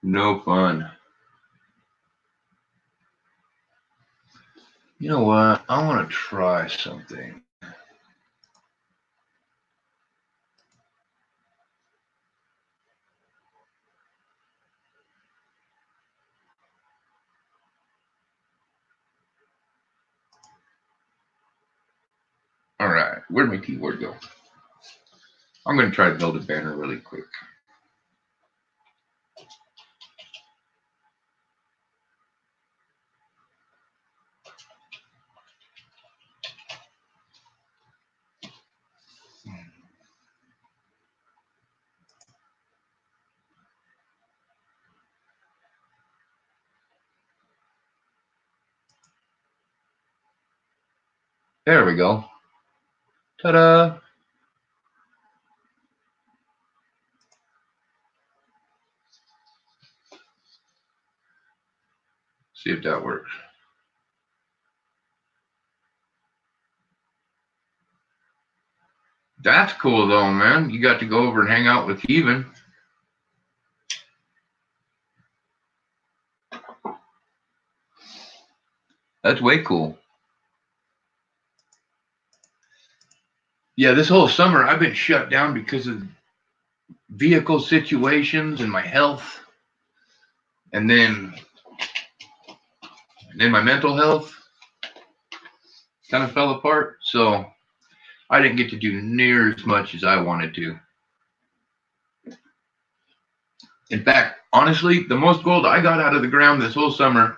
No fun. You know what? I want to try something. All right, where'd my keyboard go? I'm going to try to build a banner really quick. There we go. Ta-da! See if that works. That's cool though, man. You got to go over and hang out with Kevin. That's way cool. Yeah, this whole summer I've been shut down because of vehicle situations and my health. And then And then my mental health kind of fell apart. So I didn't get to do near as much as I wanted to. In fact, honestly, the most gold I got out of the ground this whole summer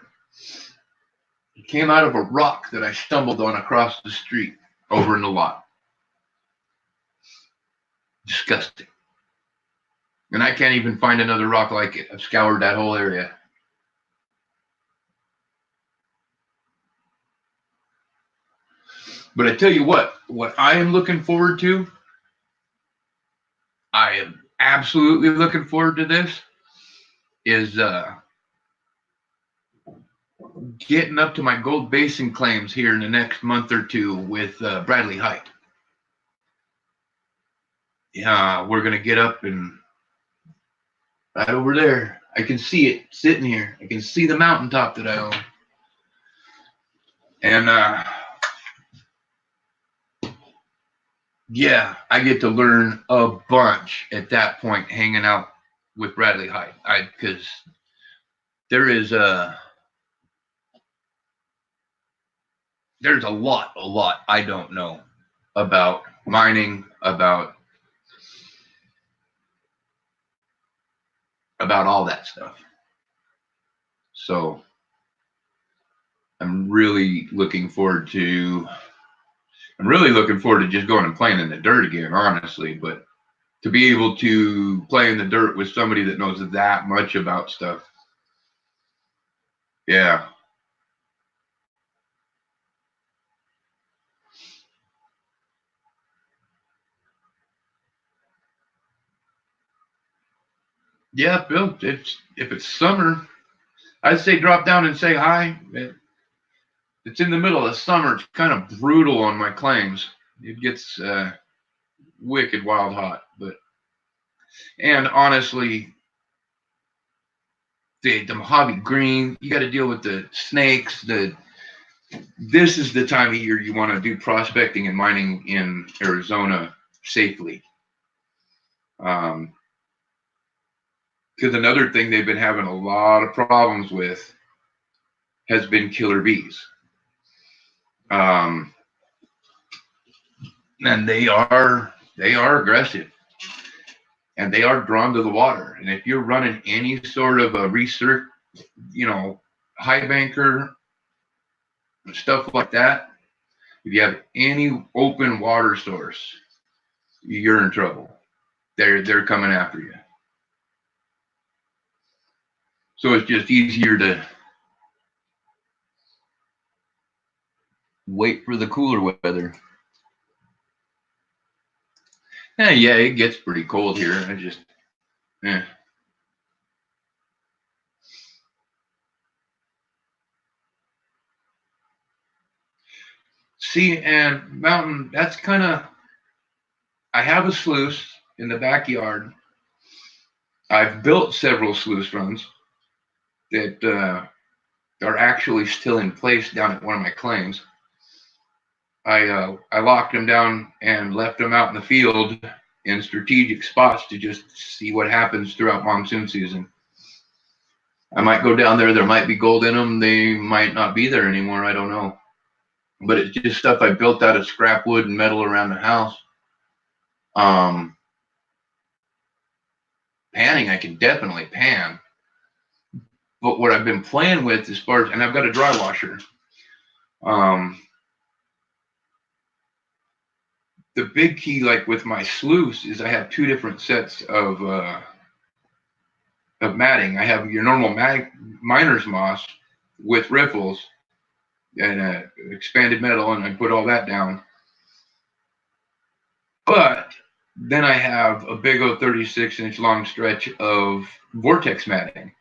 came out of a rock that I stumbled on across the street over in the lot. Disgusting. And I can't even find another rock like it. I've scoured that whole area. But I tell you what I am looking forward to, I am absolutely looking forward to this, is getting up to my gold basin claims here in the next month or two with Bradley Height. Yeah, we're going to get up and right over there. I can see it sitting here. I can see the mountaintop that I own. And yeah, I get to learn a bunch at that point hanging out with Bradley Height. Because there's a lot I don't know about mining, about all that stuff. So I'm really looking forward to just going and playing in the dirt again, honestly. But to be able to play in the dirt with somebody that knows that much about stuff, yeah. Yeah, Bill, if it's summer, I'd say drop down and say hi. It's in the middle of summer. It's kind of brutal on my claims. It gets wicked wild hot. And honestly, the Mojave green, you got to deal with the snakes. This is the time of year you want to do prospecting and mining in Arizona safely. Because another thing they've been having a lot of problems with has been killer bees. And they are aggressive, and they are drawn to the water. And if you're running any sort of a research, high banker, stuff like that, if you have any open water source, you're in trouble. They're coming after you. So it's just easier to wait for the cooler weather. Yeah, it gets pretty cold here. See, and mountain, that's kind of, I have a sluice in the backyard. I've built several sluice runs that are actually still in place down at one of my claims. I locked them down and left them out in the field in strategic spots to just see what happens throughout monsoon season. I might go down there. There might be gold in them. They might not be there anymore. I don't know. But it's just stuff I built out of scrap wood and metal around the house. Panning, I can definitely pan. But what I've been playing with as far as, and I've got a dry washer. The big key, like with my sluice, is I have two different sets of matting. I have your normal miner's moss with riffles and expanded metal, and I put all that down. But then I have a big old 36-inch long stretch of vortex matting,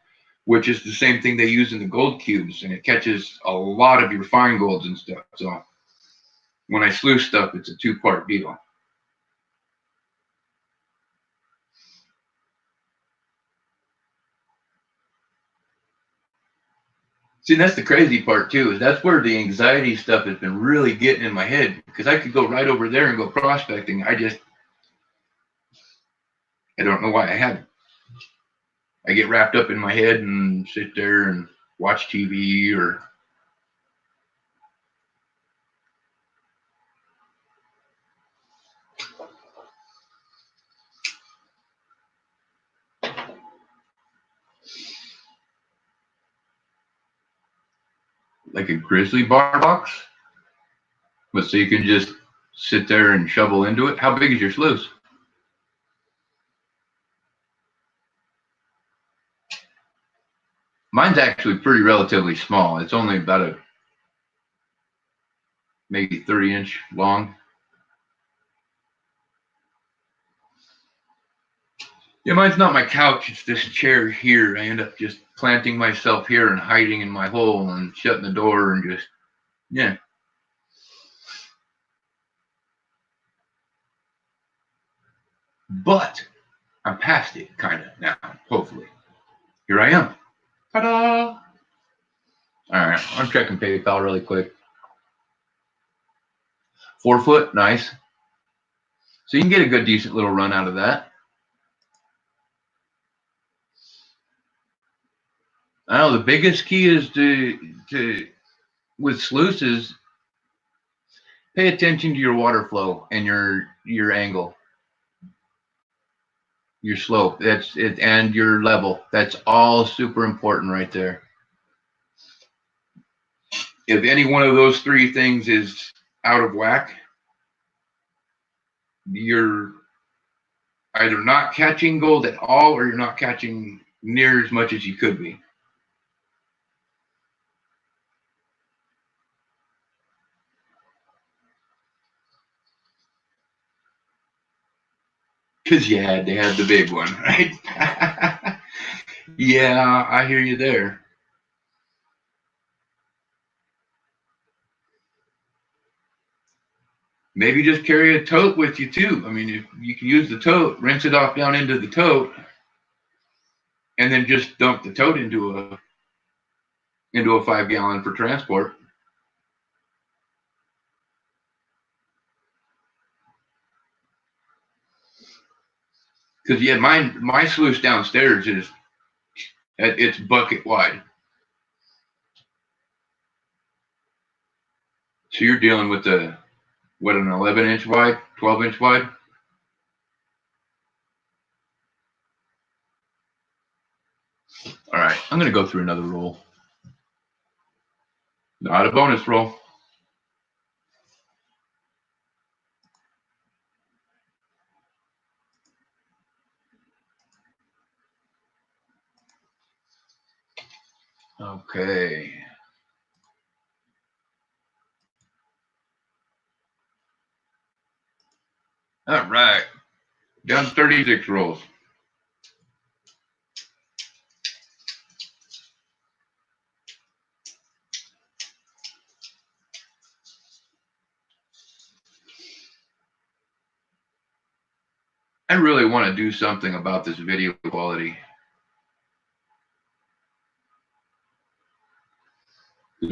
which is the same thing they use in the gold cubes, and it catches a lot of your fine golds and stuff. So when I sluice stuff, it's a two-part deal. See, that's the crazy part too, is that's where the anxiety stuff has been really getting in my head, because I could go right over there and go prospecting. I don't know why I haven't. I get wrapped up in my head and sit there and watch TV or like a grizzly bar box, but so you can just sit there and shovel into it. How big is your sluice? Mine's actually pretty relatively small. It's only about a maybe 30-inch long. Yeah, mine's not my couch. It's this chair here. I end up just planting myself here and hiding in my hole and shutting the door and just, yeah. But I'm past it, kind of, now, hopefully. Here I am. Ta-da! All right, I'm checking PayPal really quick. 4 foot, nice. So you can get a good, decent little run out of that. I know the biggest key is to with sluices, pay attention to your water flow and your angle, your slope. That's it, and your level. That's all super important right there. If any one of those three things is out of whack, you're either not catching gold at all or you're not catching near as much as you could be. Because they had the big one, right? Yeah, I hear you there. Maybe just carry a tote with you too. I mean, if you can use the tote, rinse it off down into the tote, and then just dump the tote into a 5-gallon for transport. Because yeah, my sluice downstairs is it's bucket wide. So you're dealing with an 11-inch wide, 12-inch wide. All right, I'm gonna go through another roll. Not a bonus roll. Okay. All right. Done 36 rolls. I really want to do something about this video quality.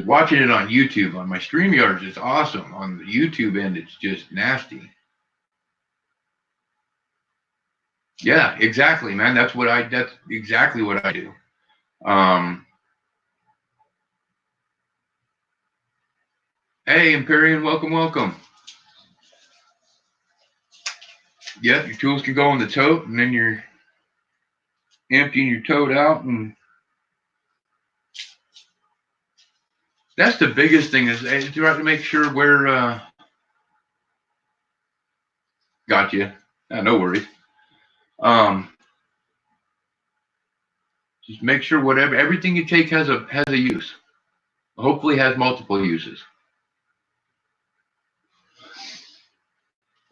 Watching it on YouTube, on my StreamYards, is awesome. On the YouTube end, it's just nasty. Yeah, exactly, man. That's exactly what I do. Hey, Empyrean, welcome. Yep, your tools can go in the tote, and then you're emptying your tote out, and that's the biggest thing is you have to make sure where. Got you. No worries. Just make sure everything you take has a use. Hopefully, has multiple uses.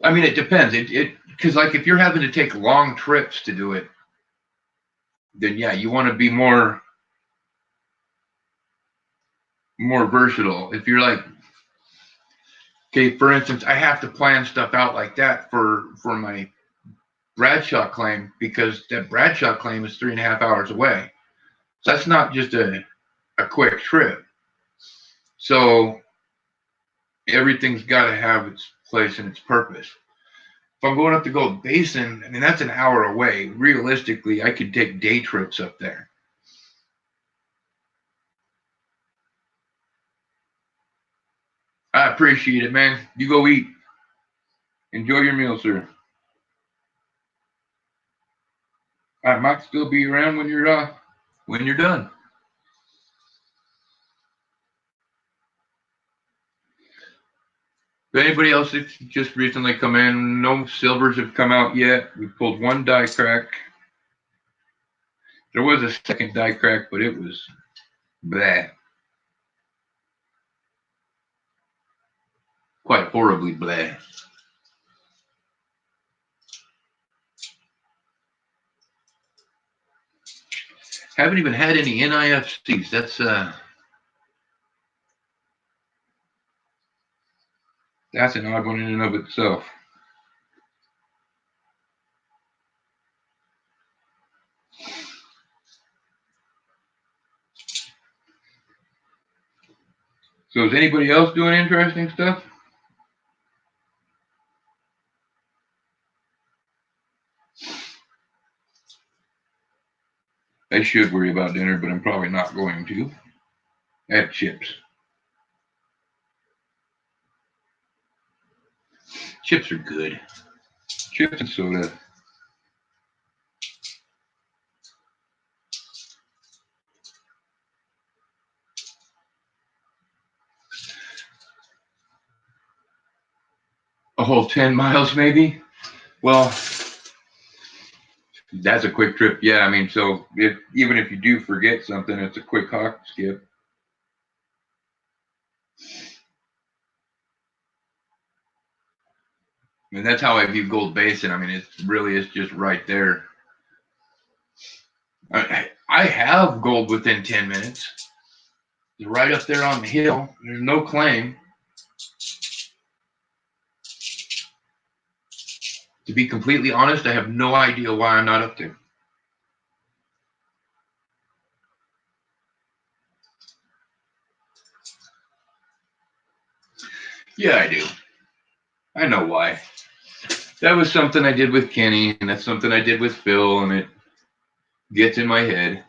I mean, it depends. Because like if you're having to take long trips to do it, then yeah, you want to be more versatile. If you're like, okay, for instance, I have to plan stuff out like that for my Bradshaw claim because that Bradshaw claim is 3.5 hours away. So that's not just a quick trip. So everything's got to have its place and its purpose. If I'm going up to Gold Basin, I mean, that's an hour away. Realistically, I could take day trips up there. I appreciate it, man. You go eat. Enjoy your meal, sir. I might still be around when you're done. If anybody else that's just recently come in, no silvers have come out yet. We pulled one die crack. There was a second die crack, but it was blah. Quite horribly blah. Haven't even had any NIFCs. That's an odd one in and of itself. So is anybody else doing interesting stuff? I should worry about dinner, but I'm probably not going to. I have chips. Chips are good. Chips and soda. A whole 10 miles maybe? Well, that's a quick trip. Yeah, I mean, so even if you do forget something, it's a quick hop skip. I mean, that's how I view Gold Basin. I mean, it really is just right there. I have gold within 10 minutes. It's right up there on the hill. There's no claim. To be completely honest, I have no idea why I'm not up there. Yeah, I do. I know why. That was something I did with Kenny, and that's something I did with Phil, and it gets in my head.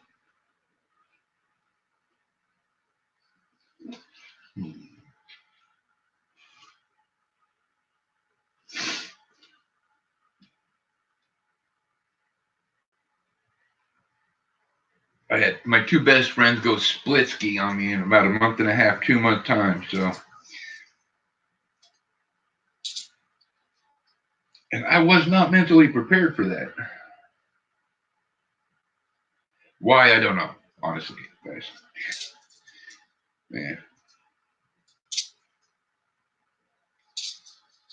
I had my two best friends go split ski on me in about a month and a half, 2 month time. So, and I was not mentally prepared for that. Why, I don't know, honestly, guys. Man,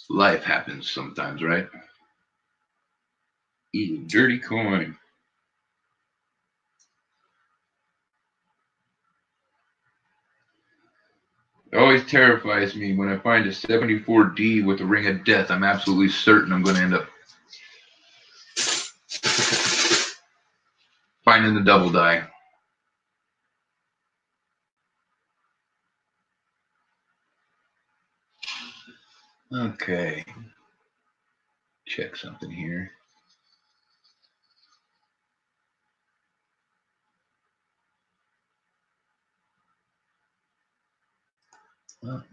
life happens sometimes, right? Eating dirty coin. It always terrifies me when I find a 74D with a ring of death. I'm absolutely certain I'm going to end up finding the double die. Okay. Check something here. Well,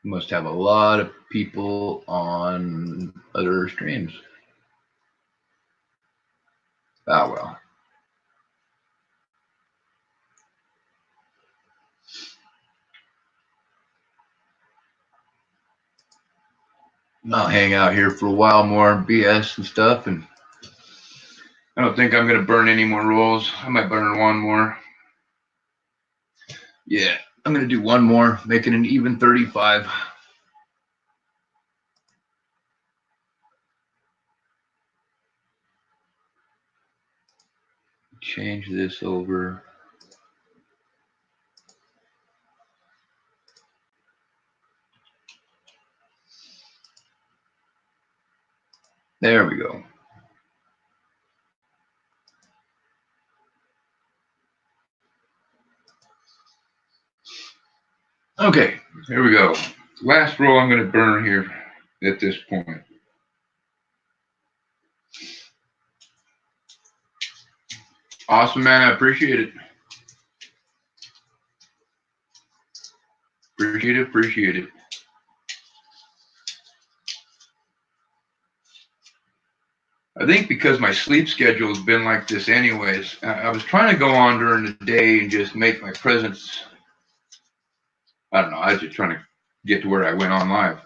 must have a lot of people on other streams. Ah, well. I'll hang out here for a while more, BS and stuff, and I don't think I'm going to burn any more rolls. I might burn one more. Yeah, I'm going to do one more, make it an even 35. Change this over. There we go. Okay, here we go. Last roll I'm going to burn here at this point. Awesome, man. I appreciate it. Appreciate it. I think because my sleep schedule has been like this anyways, I was trying to go on during the day and just make my presence I don't know. I was just trying to get to where I went on live.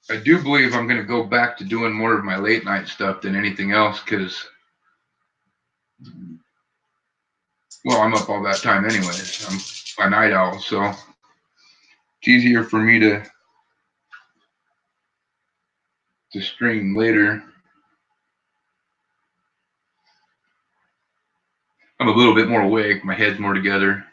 I do believe I'm going to go back to doing more of my late night stuff than anything else because, well, I'm up all that time anyways. I'm a night owl, so it's easier for me to stream later. I'm a little bit more awake. My head's more together.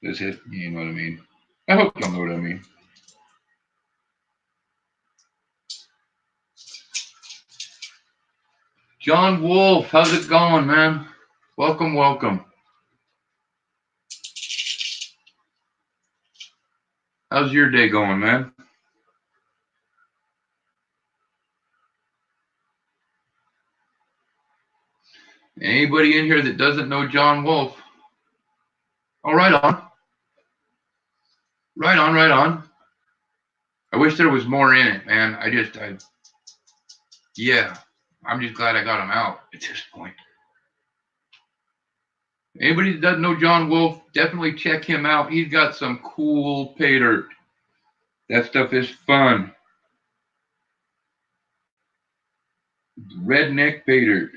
This hit, you know what I mean? I hope y'all know what I mean. John Wolf, how's it going, man? Welcome, welcome. How's your day going, man? Anybody in here that doesn't know John Wolf? Oh, right on. Right on, right on. I wish there was more in it, man. Yeah, I'm just glad I got him out at this point. Anybody that doesn't know John Wolf, definitely check him out. He's got some cool pay dirt. That stuff is fun. Redneck pay dirt.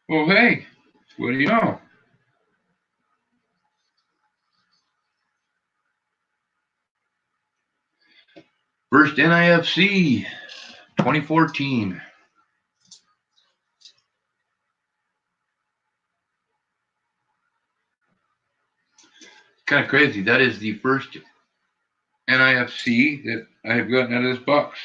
Well, hey, what do you know? First NIFC, 2014. Kind of crazy. That is the first NIFC that I have gotten out of this box.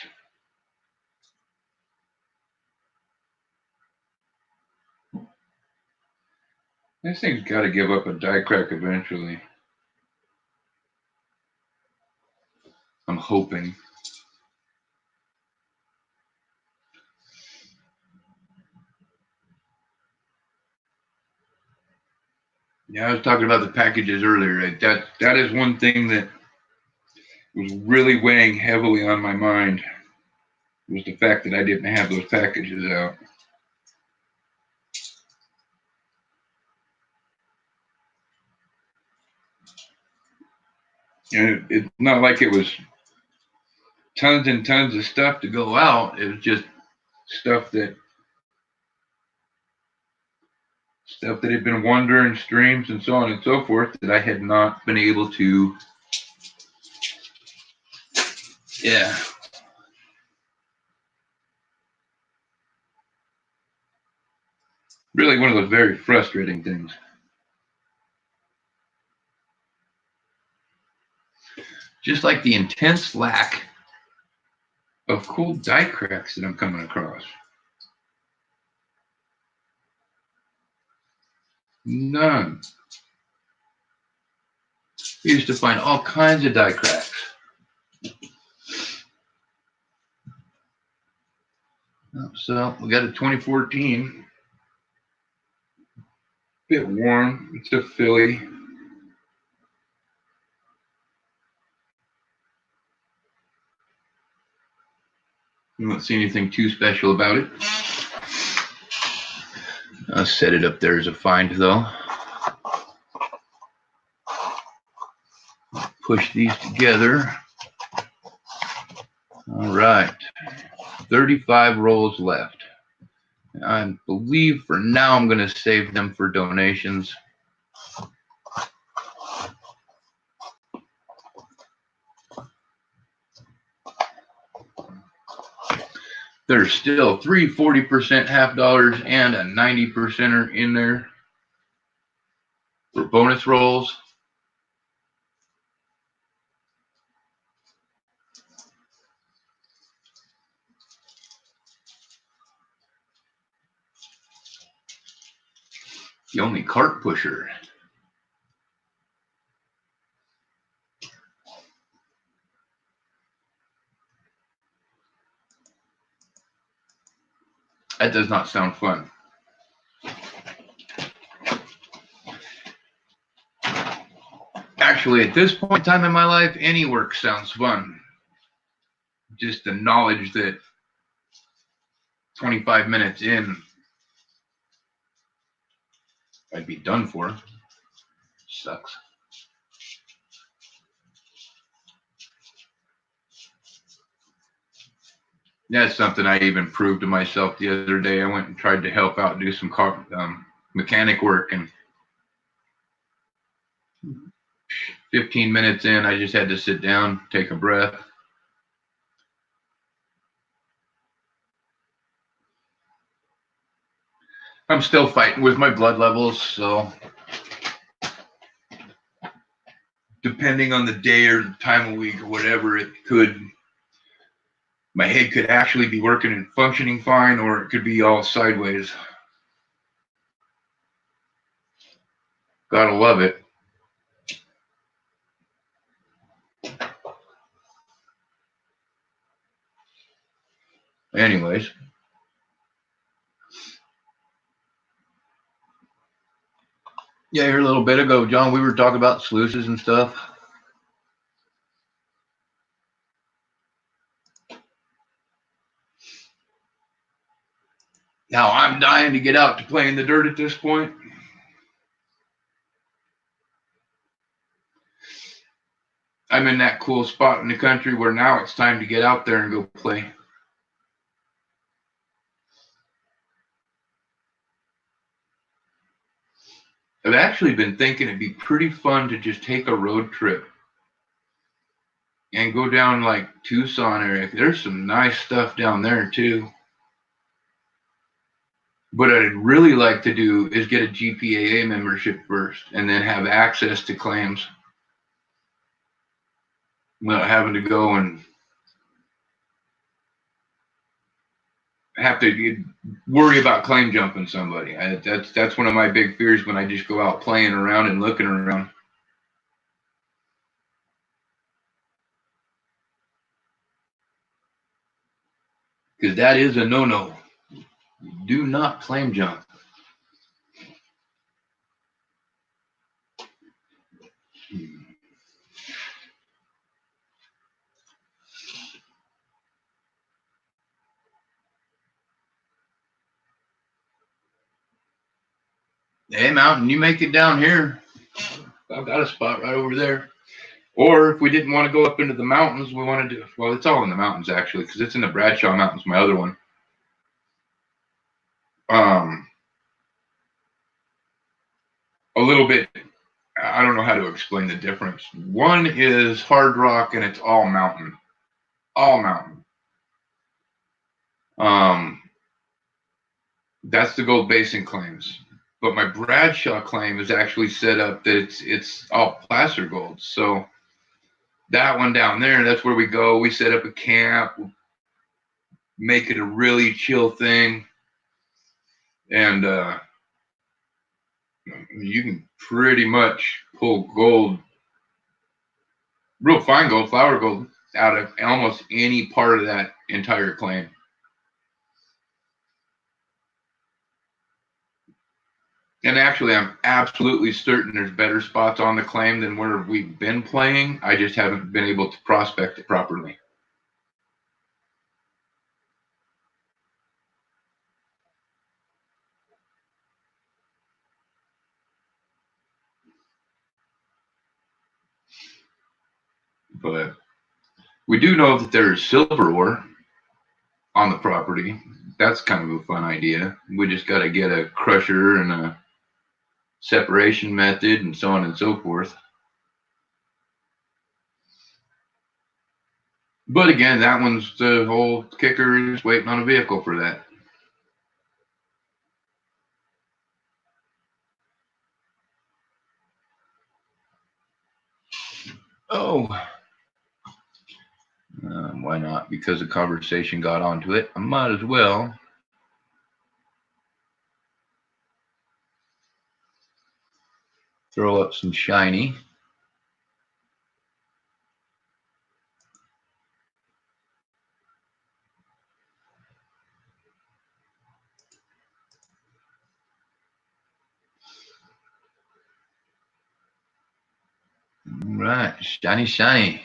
This thing's got to give up a die crack eventually. I'm hoping. Yeah, I was talking about the packages earlier. That is one thing that was really weighing heavily on my mind, was the fact that I didn't have those packages out. And it's not like it was tons and tons of stuff to go out. It was just stuff that had been wandering streams and so on and so forth that I had not been able to. Yeah. Really one of those very frustrating things. Just like the intense lack of cool die cracks that I'm coming across. None. We used to find all kinds of die cracks. So we got a 2014. Bit warm. It's a Philly. You won't see anything too special about it. I'll set it up there as a find though. Push these together. All right. 35 rolls left. I believe for now I'm going to save them for donations. There's still 3 40% half dollars and a 90%er in there for bonus rolls. The only cart pusher. That does not sound fun. Actually, at this point in time in my life, any work sounds fun. Just the knowledge that 25 minutes in, I'd be done for. Sucks. That's something I even proved to myself the other day. I went and tried to help out do some car, mechanic work, and 15 minutes in, I just had to sit down, take a breath. I'm still fighting with my blood levels, so depending on the day or the time of week or whatever, my head could actually be working and functioning fine, or it could be all sideways. Gotta love it. Anyways. Yeah, here a little bit ago, John, we were talking about sluices and stuff. Now I'm dying to get out to play in the dirt at this point. I'm in that cool spot in the country where now it's time to get out there and go play. I've actually been thinking it'd be pretty fun to just take a road trip and go down like Tucson area. There's some nice stuff down there too. What I'd really like to do is get a GPAA membership first and then have access to claims without having to go and have to worry about claim jumping somebody. That's one of my big fears when I just go out playing around and looking around. Because that is a no-no. Do not claim jump. Hey, Mountain, you make it down here. I've got a spot right over there. Or if we didn't want to go up into the mountains, we wanted to, well, it's all in the mountains actually, because it's in the Bradshaw Mountains, my other one. A little bit, I don't know how to explain the difference. One is hard rock and it's all mountain. All mountain. That's the Gold Basin claims. But my Bradshaw claim is actually set up that it's all placer gold. So that one down there, that's where we go. We set up a camp, make it a really chill thing. And you can pretty much pull gold, real fine gold, flower gold, out of almost any part of that entire claim. And actually, I'm absolutely certain there's better spots on the claim than where we've been playing. I just haven't been able to prospect it properly. But we do know that there's silver ore on the property. That's kind of a fun idea. We just got to get a crusher and a separation method and so on and so forth. But again, that one's the whole kicker is waiting on a vehicle for that. Oh, why not? Because the conversation got onto it, I might as well. Throw up some shiny. right. Shiny, shiny.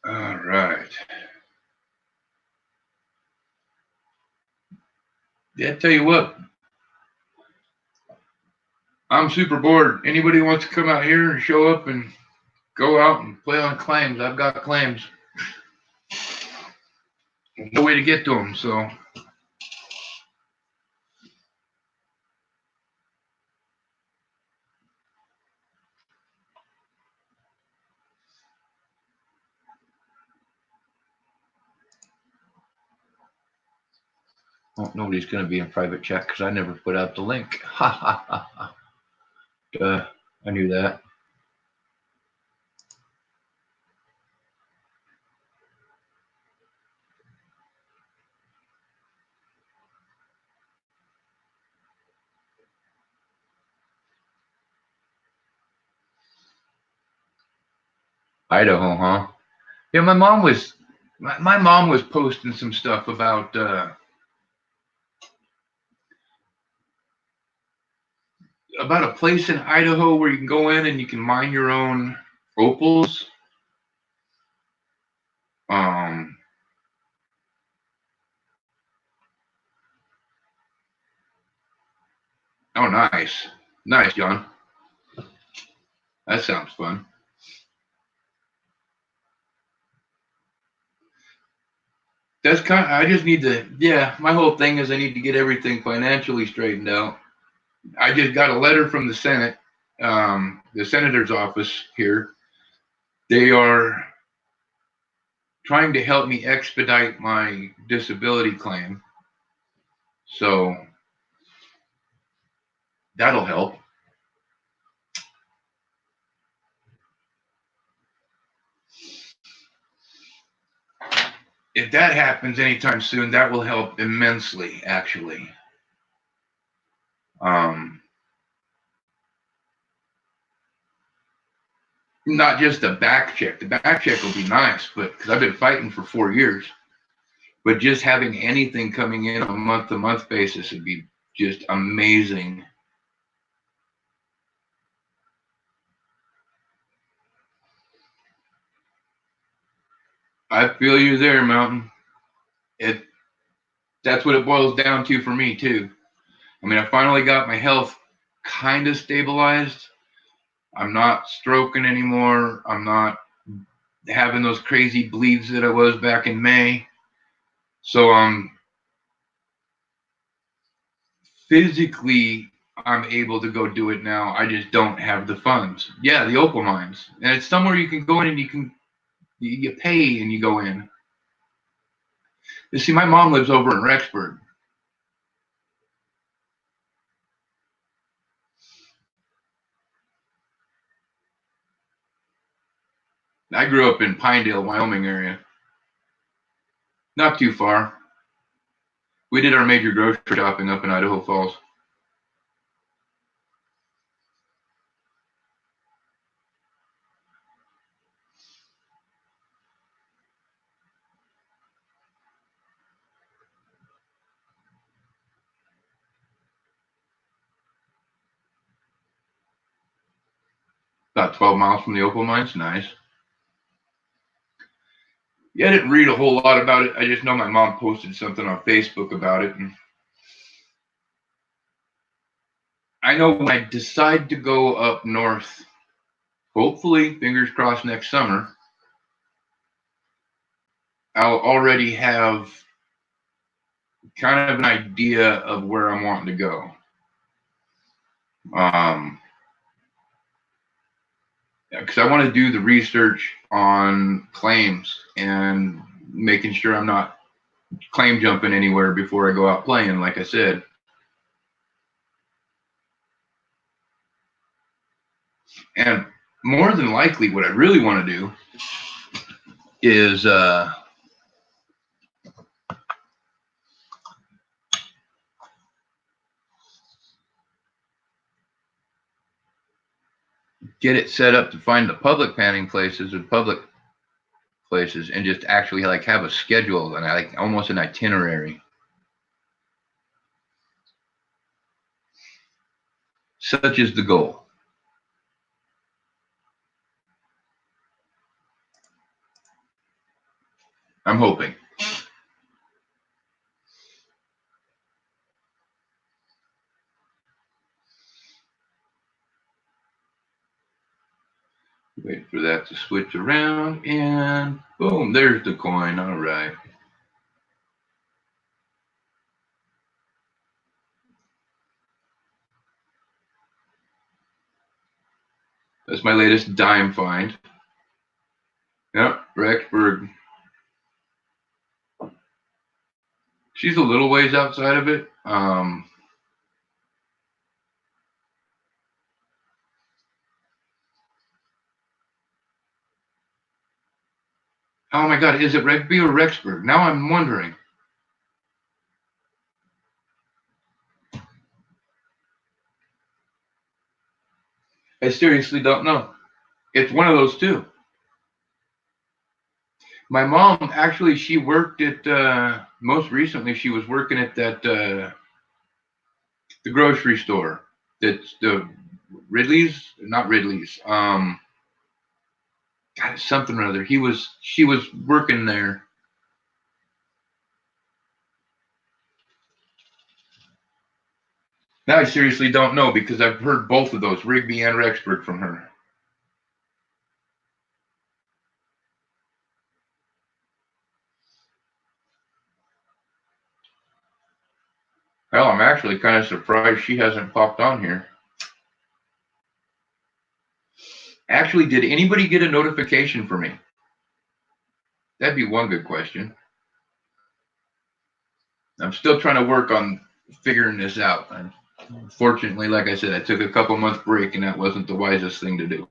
All right. Yeah, tell you what. I'm super bored. Anybody wants to come out here and show up and go out and play on claims? I've got claims. No way to get to them, so. Oh, nobody's going to be in private chat because I never put out the link. Ha ha ha ha. Duh, I knew that. Idaho, huh? Yeah, my mom was posting some stuff about a place in Idaho where you can go in and you can mine your own opals. Oh, nice. Nice, John. That sounds fun. That's kind of, I just need to, yeah, my whole thing is I need to get everything financially straightened out. I just got a letter from the Senate, the senator's office here. They are trying to help me expedite my disability claim. So that'll help. If that happens anytime soon, that will help immensely, actually. Not just a back check. The back check will be nice, but because I've been fighting for 4 years. But just having anything coming in on a month-to-month basis would be just amazing. I feel you there, Mountain. That's what it boils down to for me too. I mean, I finally got my health kind of stabilized. I'm not stroking anymore. I'm not having those crazy bleeds that I was back in May. So physically I'm able to go do it now. I just don't have the funds. Yeah, the opal mines. And it's somewhere you can go in and you pay and you go in. You see, my mom lives over in Rexburg. I grew up in Pinedale, Wyoming area. Not too far. We did our major grocery shopping up in Idaho Falls. About 12 miles from the opal mines. Nice. Yeah, I didn't read a whole lot about it. I just know my mom posted something on Facebook about it. And I know when I decide to go up north, hopefully, fingers crossed, next summer, I'll already have kind of an idea of where I'm wanting to go. Because I want to do the research on claims and making sure I'm not claim jumping anywhere before I go out playing, like I said. And more than likely, what I really want to do is get it set up to find the public panning places and public places and just actually like have a schedule and like almost an itinerary. Such is the goal. I'm hoping. Wait for that to switch around and boom, there's the coin. All right. That's my latest dime find. Yep, Rexburg. She's a little ways outside of it. Oh my God, is it Rugby or Rexburg? Now I'm wondering. I seriously don't know. It's one of those two. My mom, actually, she worked at, most recently, she was working at that, the grocery store. That's the Ridley's, not Ridley's. God, it's something or other. She was working there. Now I seriously don't know because I've heard both of those, Rigby and Rexburg, from her. Hell, I'm actually kind of surprised she hasn't popped on here. Actually, did anybody get a notification for me? That'd be one good question. I'm still trying to work on figuring this out. Unfortunately, like I said, I took a couple month break and that wasn't the wisest thing to do.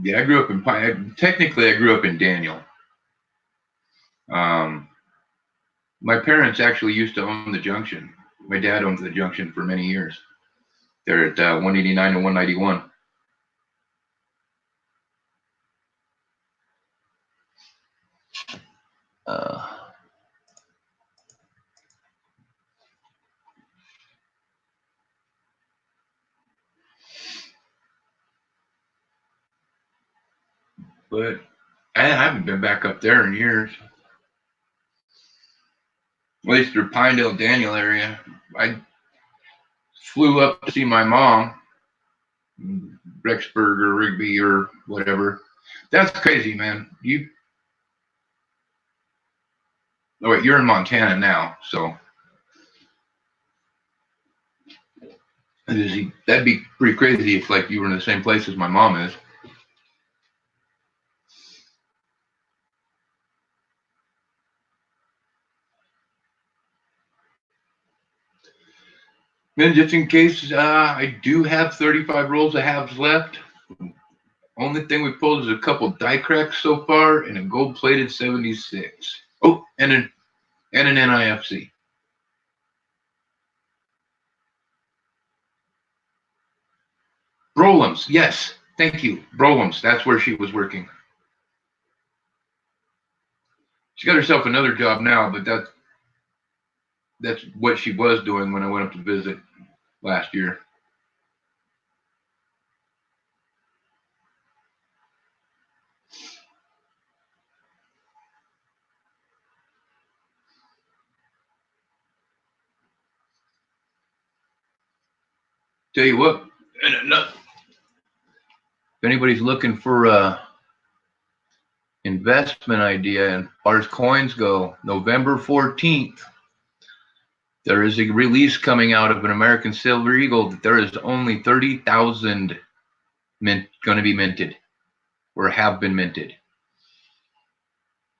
Yeah, I grew up in Pine. Technically, I grew up in Daniel. My parents actually used to own the junction. My dad owned the junction for many years. They're at 189 and 191. But I haven't been back up there in years. At least through Pinedale, Daniel area. I flew up to see my mom, Rexburg or Rigby or whatever. That's crazy, man. Oh wait, you're in Montana now, so that'd be pretty crazy if like you were in the same place as my mom is. Then just in case, I do have 35 rolls of halves left. Only thing we pulled is a couple die cracks so far and a gold-plated 76. Oh, and an NIFC. Brolums, yes, thank you. Brolums, that's where she was working. She got herself another job now, but that's what she was doing when I went up to visit last year. Tell you what, if anybody's looking for a investment idea and as far as coins go, November 14th, there is a release coming out of an American Silver Eagle that there is only 30,000 going to be minted or have been minted.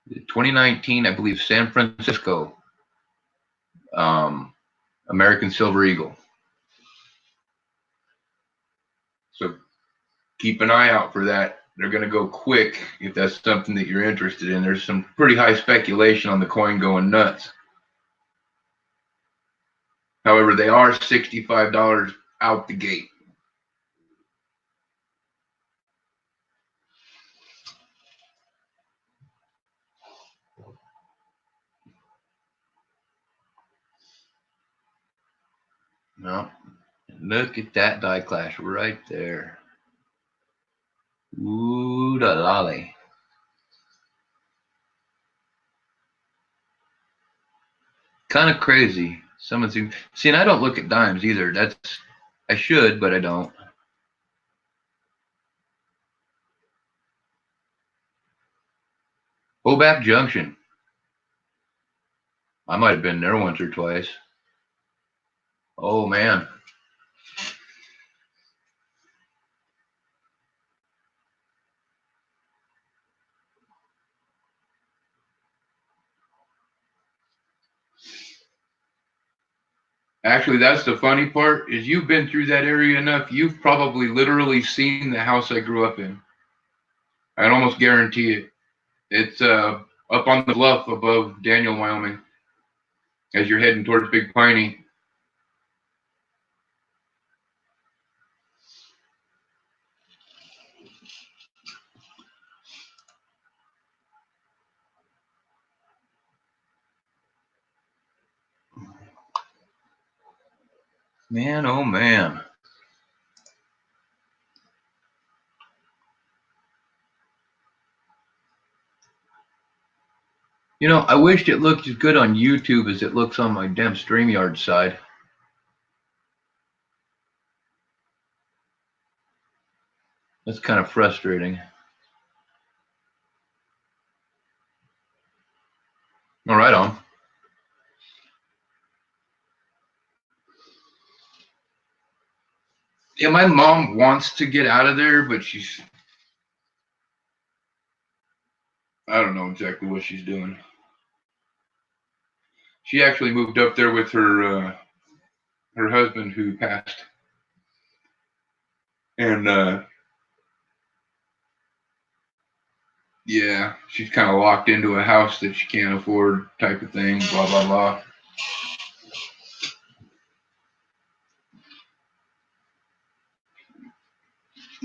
2019, I believe, San Francisco American Silver Eagle. So keep an eye out for that. they're going to go quick if that's something that you're interested in. There's some pretty high speculation on the coin going nuts. However, they are $65 out the gate. Well, look at that die clash right there. Ooh, da lolly. Kind of crazy. Someone's see, and I don't look at dimes either. I should, but I don't. Hoback Junction. I might have been there once or twice. Oh man. Actually, that's the funny part, is you've been through that area enough, you've probably literally seen the house I grew up in. I'd almost guarantee it. It's up on the bluff above Daniel, Wyoming, as you're heading towards Big Piney. Man, oh man. You know, I wished it looked as good on YouTube as it looks on my damn StreamYard side. That's kind of frustrating. All right, on. Yeah, my mom wants to get out of there, but I don't know exactly what she's doing. She actually moved up there with her husband who passed. And yeah, she's kind of locked into a house that she can't afford type of thing, blah, blah, blah.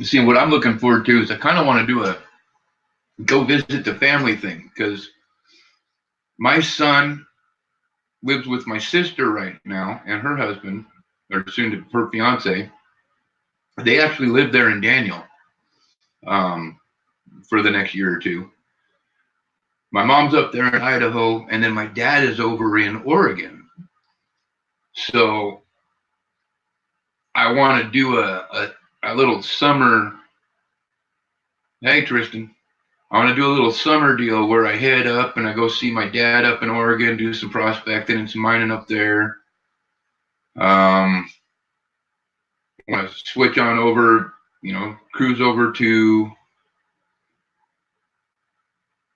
See, what I'm looking forward to is I kind of want to do go visit the family thing, because my son lives with my sister right now and her husband, or soon to her fiance. They actually live there in Daniel for the next year or two. My mom's up there in Idaho, and then my dad is over in Oregon. So I want to do a little summer. Hey, Tristan. I want to do a little summer deal where I head up and I go see my dad up in Oregon, do some prospecting and some mining up there. I want to switch on over, cruise over to,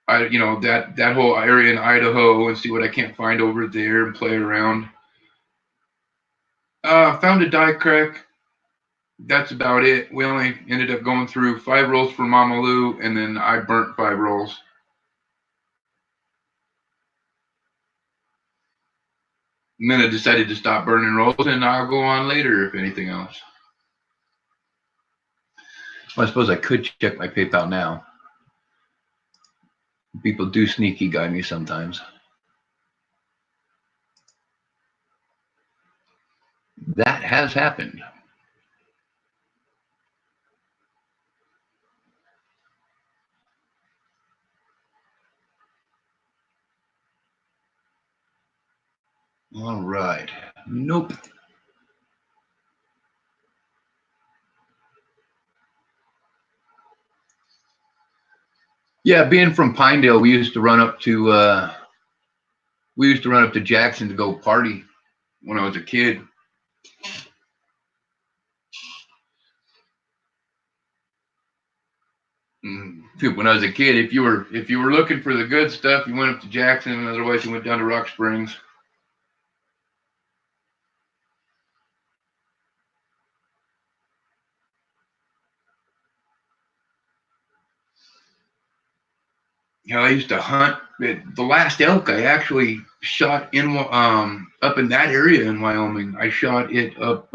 that whole area in Idaho and see what I can't find over there and play around. Found a die crack. That's about it. We only ended up going through 5 rolls for Mama Lou, and then I burnt 5 rolls. And then I decided to stop burning rolls, and I'll go on later if anything else. Well, I suppose I could check my PayPal now. People do sneaky guy me sometimes. That has happened. All right. Nope. Yeah, being from Pinedale, we used to run up to Jackson to go party when I was a kid. When I was a kid, if you were looking for the good stuff, you went up to Jackson, and otherwise you went down to Rock Springs. You know, I used to hunt. The last elk I actually shot in up in that area in Wyoming. I shot it up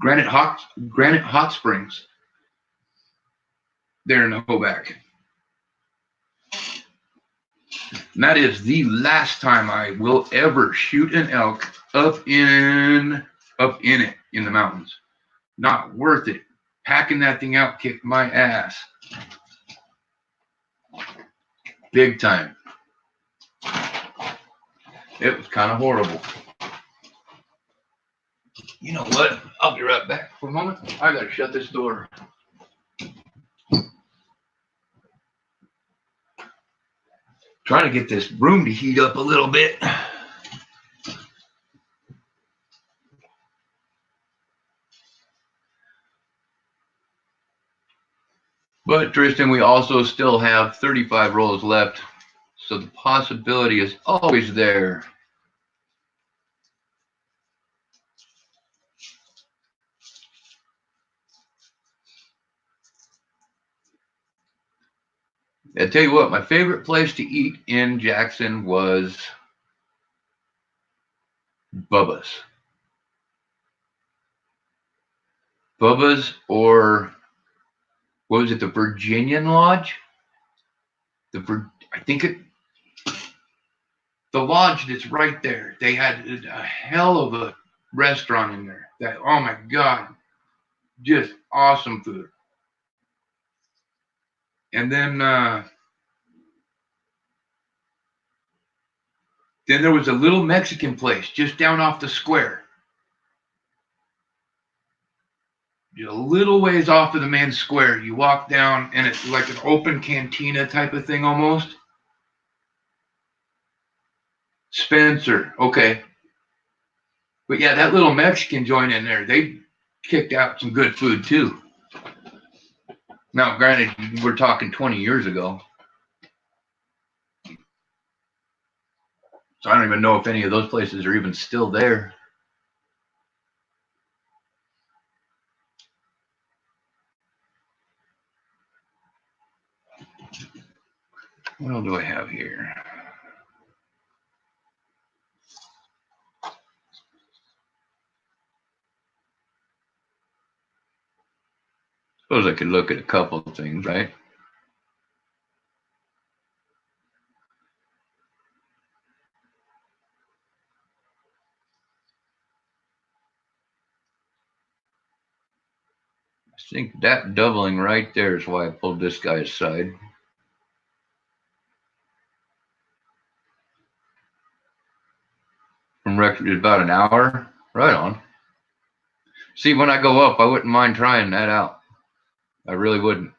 Granite Hot Springs there in the Hoback. And that is the last time I will ever shoot an elk up in it in the mountains. Not worth it. Packing that thing out kicked my ass. Big time. It was kind of horrible. You know what? I'll be right back for a moment. I gotta shut this door. Trying to get this room to heat up a little bit. But Tristan, we also still have 35 rolls left. So the possibility is always there. I tell you what, my favorite place to eat in Jackson was Bubba's. Bubba's, or what was it, the Virginian Lodge? I think the lodge that's right there. They had a hell of a restaurant in there. That, oh my God, just awesome food. And then there was a little Mexican place just down off the square. A little ways off of the main square. You walk down and it's like an open cantina type of thing almost. Spencer, okay. But yeah, that little Mexican joint in there, they kicked out some good food too. Now, granted, we're talking 20 years ago. So I don't even know if any of those places are even still there. What else do I have here? Suppose I could look at a couple of things, right? I think that doubling right there is why I pulled this guy aside. From record, about an hour. Right on. See, when I go up, I wouldn't mind trying that out. I really wouldn't.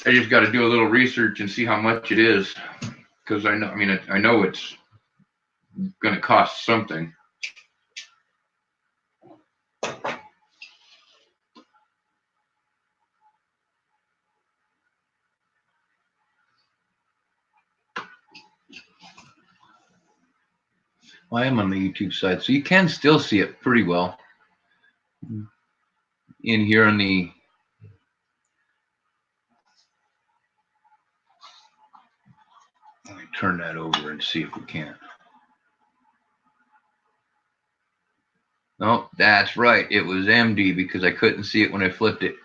I just got to do a little research and see how much it is, because I know it's going to cost something. Well, I am on the YouTube side, so you can still see it pretty well in here on the. Let me turn that over and see if we can. No, that's right. It was MD because I couldn't see it when I flipped it.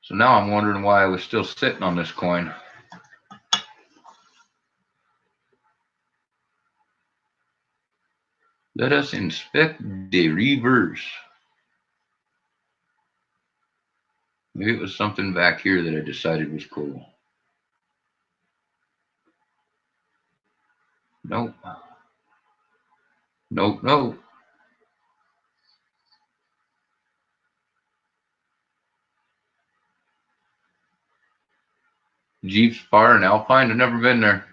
So now I'm wondering why I was still sitting on this coin. Let us inspect the reverse. Maybe it was something back here that I decided was cool. Nope. Nope, nope. Jeep Spar and Alpine, I've never been there.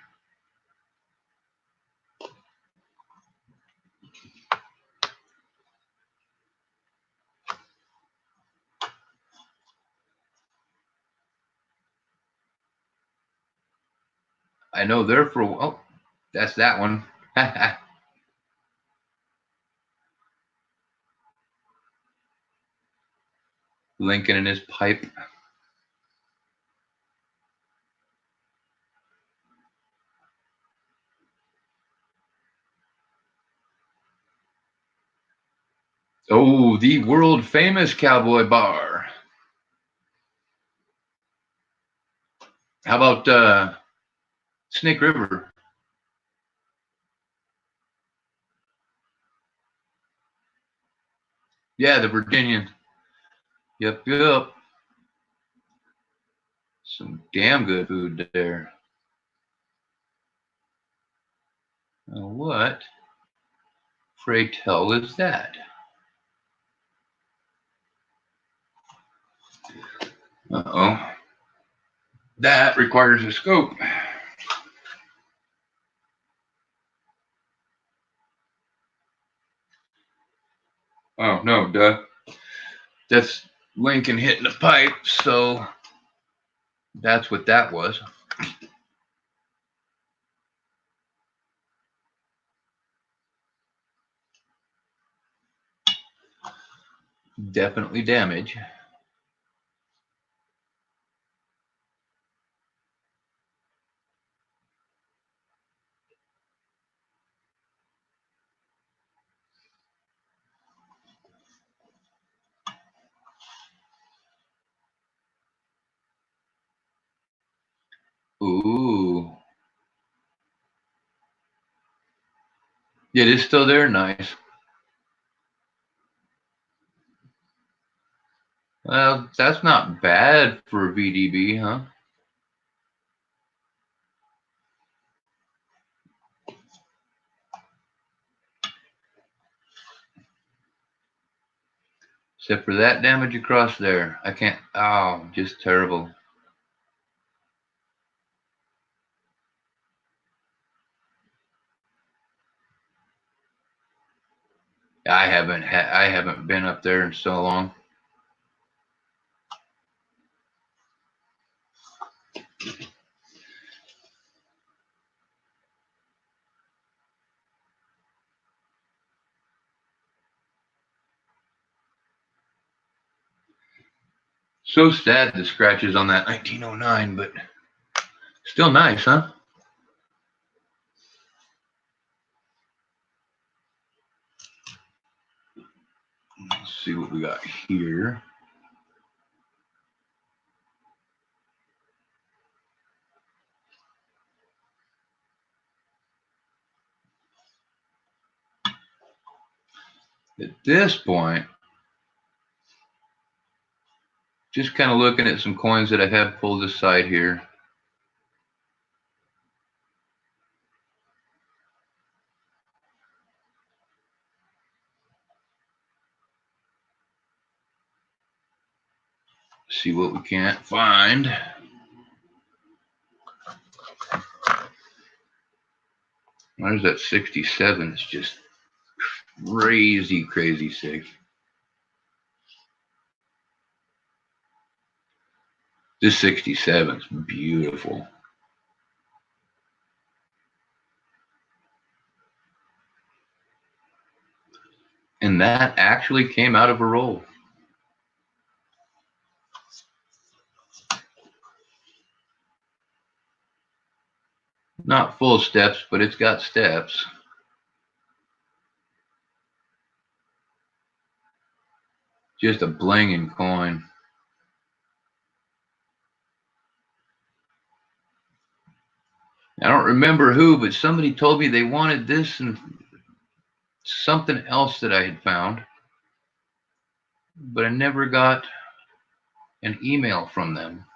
I know they're for, oh, That's that one. Lincoln and his pipe. Oh, the world famous cowboy bar. How about Snake River? Yeah, the Virginian. Yep, yep. Some damn good food there. What, pray tell, is that? Uh-oh. That requires a scope. Oh, no, duh. That's Lincoln hitting the pipe, so that's what that was. Definitely damage. Ooh. Yeah, it is still there. Nice. Well, that's not bad for a VDB, huh? Except for that damage across there. I can't. Oh, just terrible. I haven't been up there in so long. So sad the scratches on that 1909, but still nice, huh? Let's see what we got here. At this point, just kind of looking at some coins that I have pulled aside here. See what we can't find. There's that 67. It's just crazy, crazy sick. This 67 is beautiful. And that actually came out of a roll. Not full steps, but it's got steps. Just a blinging coin. I don't remember who, but somebody told me they wanted this and something else that I had found, but I never got an email from them.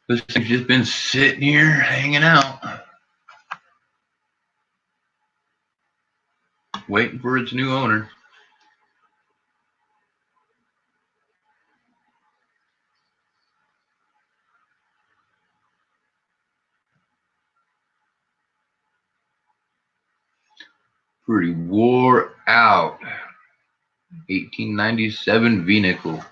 This thing's just been sitting here hanging out, waiting for its new owner. Pretty wore out 1897 V-nickel.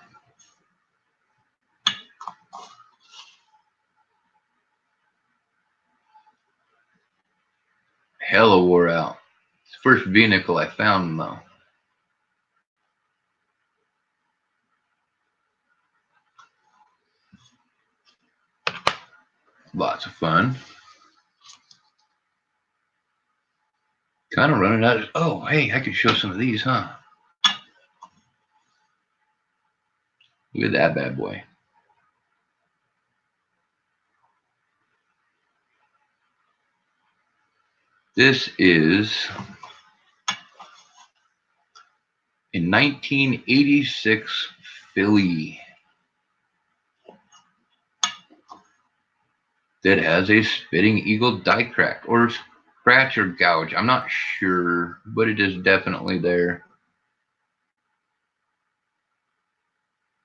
hella wore out. It's the first V-nickel I found though. Lots of fun. Kind of running out of, oh, hey, I could show some of these, huh? Look at that bad boy. This is a 1986 filly that has a Spitting Eagle die crack or scratch or gouge. I'm not sure, but it is definitely there.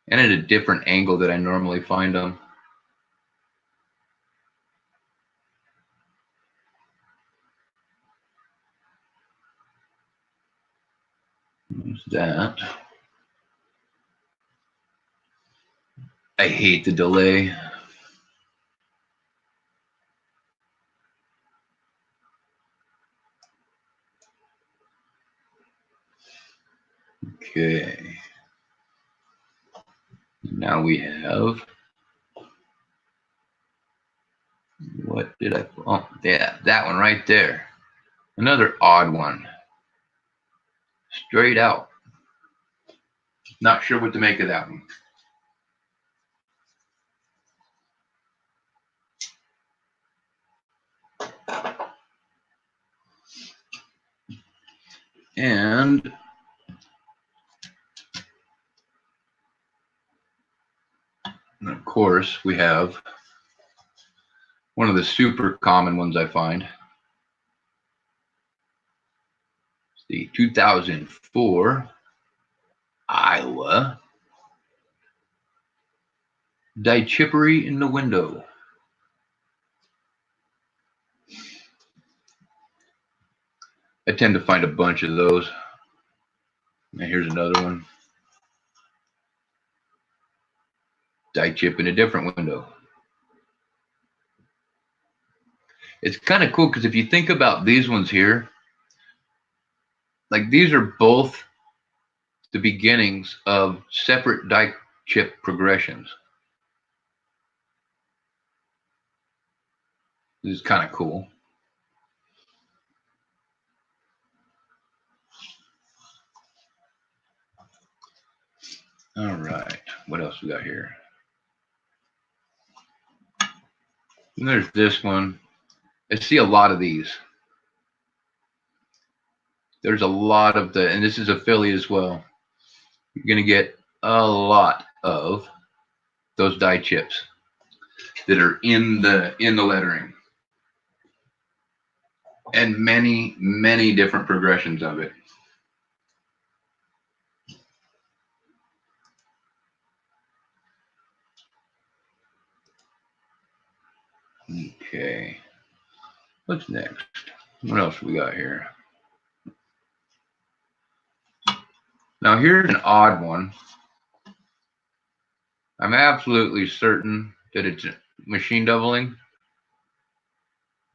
And at a different angle that I normally find them. There's that. I hate the delay. Okay. Now we have, what did I, oh, yeah, that one right there. Another odd one. Straight out. Not sure what to make of that one. And of course, we have one of the super common ones I find. It's the 2004 Iowa Die Chippery in the Window. I tend to find a bunch of those. And here's another one. Die chip in a different window. It's kind of cool because if you think about these ones here, like these are both the beginnings of separate die chip progressions. This is kind of cool. All right, what else we got here? And there's this one. I see a lot of these. There's a lot of the, and this is a filly as well. You're gonna get a lot of those die chips that are in the lettering, and many different progressions of it. Okay, what's next? What else we got here? Now here's an odd one. I'm absolutely certain that it's machine doubling,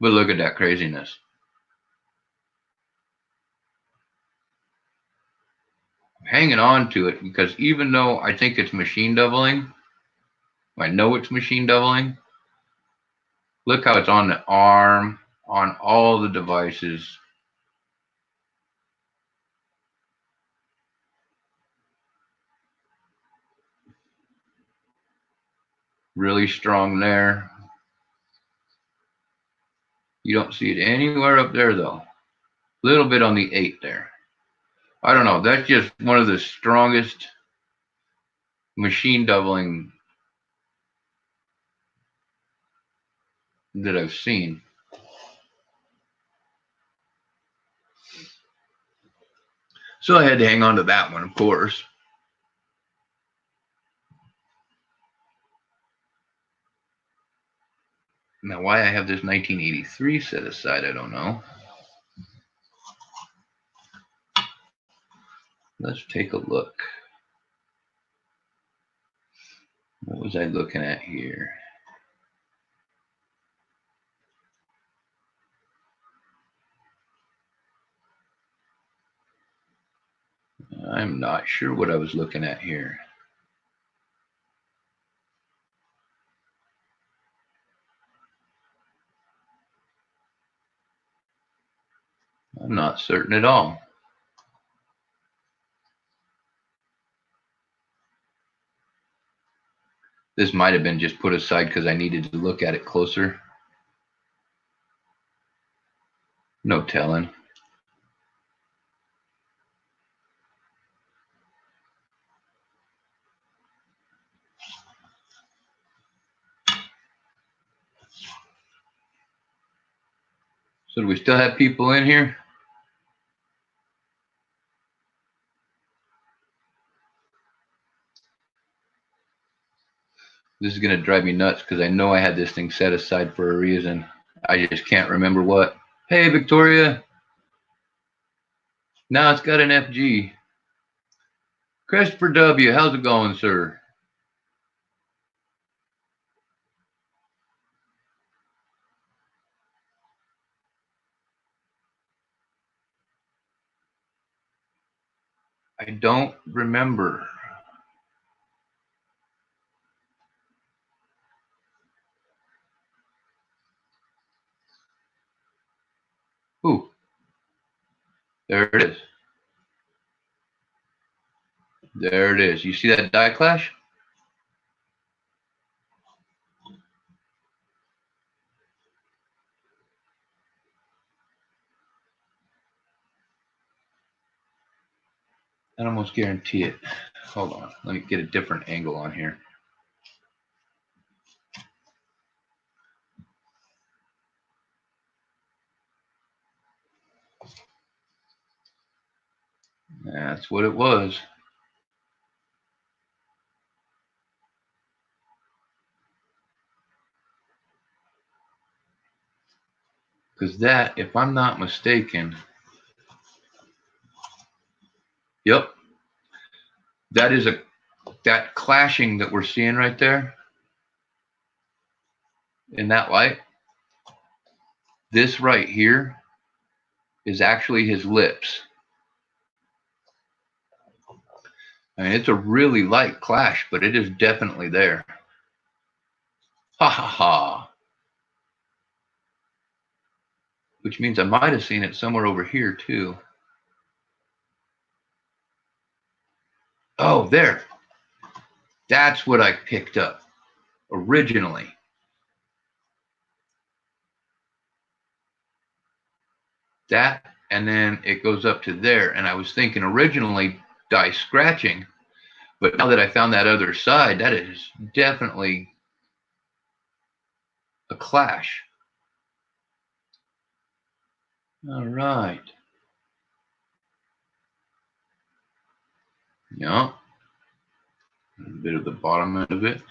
but look at that craziness. I'm hanging on to it because even though I think it's machine doubling, I know it's machine doubling. Look how it's on the arm, on all the devices. Really strong there. You don't see it anywhere up there though. A little bit on the 8 there. I don't know. That's just one of the strongest machine doubling that I've seen. So I had to hang on to that one, of course. Now, why I have this 1983 set aside, I don't know. Let's take a look. What was I looking at here? I'm not sure what I was looking at here. I'm not certain at all. This might have been just put aside because I needed to look at it closer. No telling. So do we still have people in here? This is going to drive me nuts because I know I had this thing set aside for a reason. I just can't remember what. Hey, Victoria. Now it's got an FG. Christopher W., how's it going, sir? I don't remember. Ooh. There it is. There it is. You see that die clash? I almost guarantee it. Hold on. Let me get a different angle on here. That's what it was. Because that, if I'm not mistaken, yep, that is that clashing that we're seeing right there in that light. This right here is actually his lips. I mean, it's a really light clash, but it is definitely there. Ha ha ha. Which means I might have seen it somewhere over here too. Oh, there. That's what I picked up originally. That, and then it goes up to there. And I was thinking originally die scratching, but now that I found that other side, that is definitely a clash. All right. Yeah. A bit of the bottom end of it.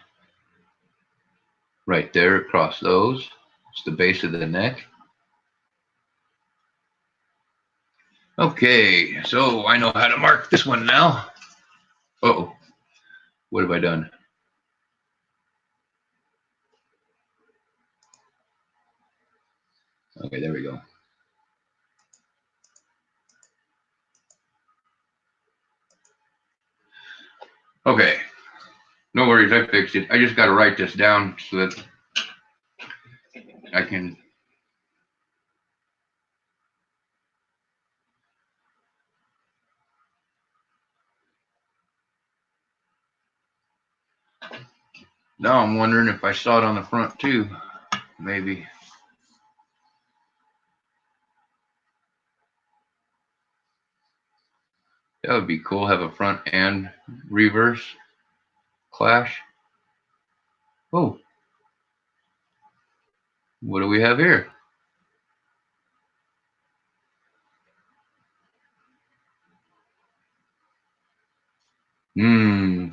Right there across those. It's the base of the neck. Okay, so I know how to mark this one now. Uh-oh. What have I done? Okay, there we go. Okay. No worries, I fixed it. I just got to write this down so that I can. Now I'm wondering if I saw it on the front too. Maybe. That would be cool. Have a front and reverse clash. Oh. What do we have here? Hmm.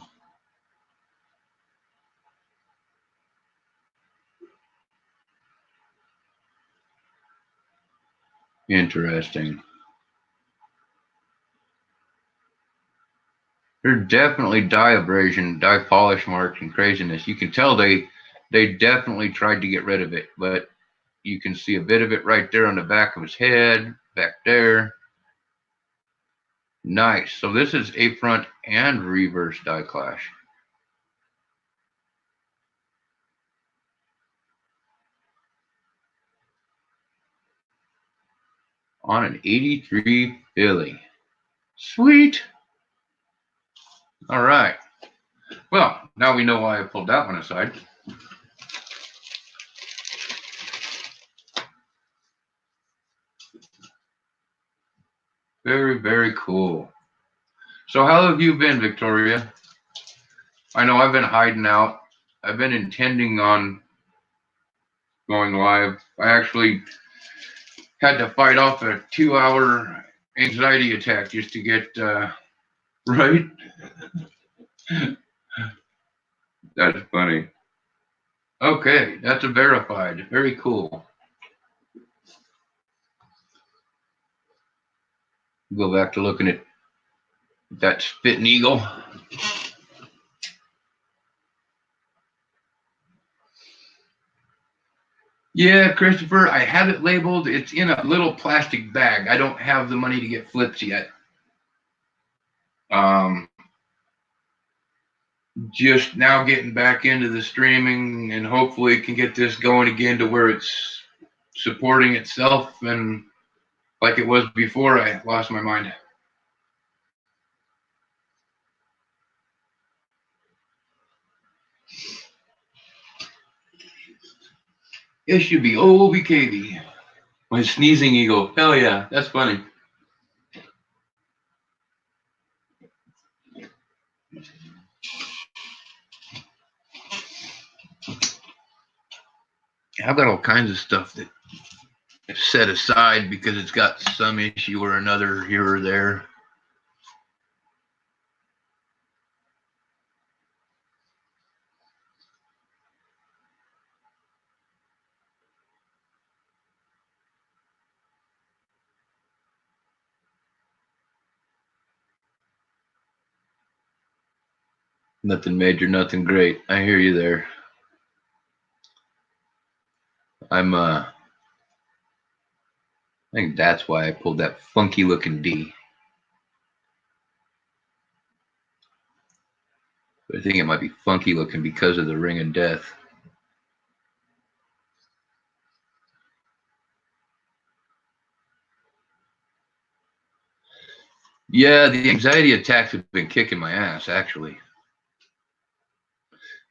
Interesting. There's definitely dye abrasion, dye polish marks, and craziness. You can tell they definitely tried to get rid of it, but you can see a bit of it right there on the back of his head, back there. Nice. So this is a front and reverse die clash. On an 83 Philly. Sweet. All right. Well, now we know why I pulled that one aside. Very, very cool. So how have you been, Victoria? I know I've been hiding out. I've been intending on going live. I actually had to fight off a 2-hour anxiety attack just to get right. That's funny. Okay, that's a verified. Very cool. Go back to looking at that spitting eagle. Yeah, Christopher, I have it labeled. It's in a little plastic bag. I don't have the money to get flips yet. Just now getting back into the streaming and hopefully can get this going again to where it's supporting itself and like it was before I lost my mind. It should be OBKB. My sneezing eagle. Hell yeah, that's funny. I've got all kinds of stuff that I've set aside because it's got some issue or another here or there. Nothing major, nothing great. I hear you there. I think that's why I pulled that funky looking D. But I think it might be funky looking because of the ring of death. Yeah, the anxiety attacks have been kicking my ass, actually.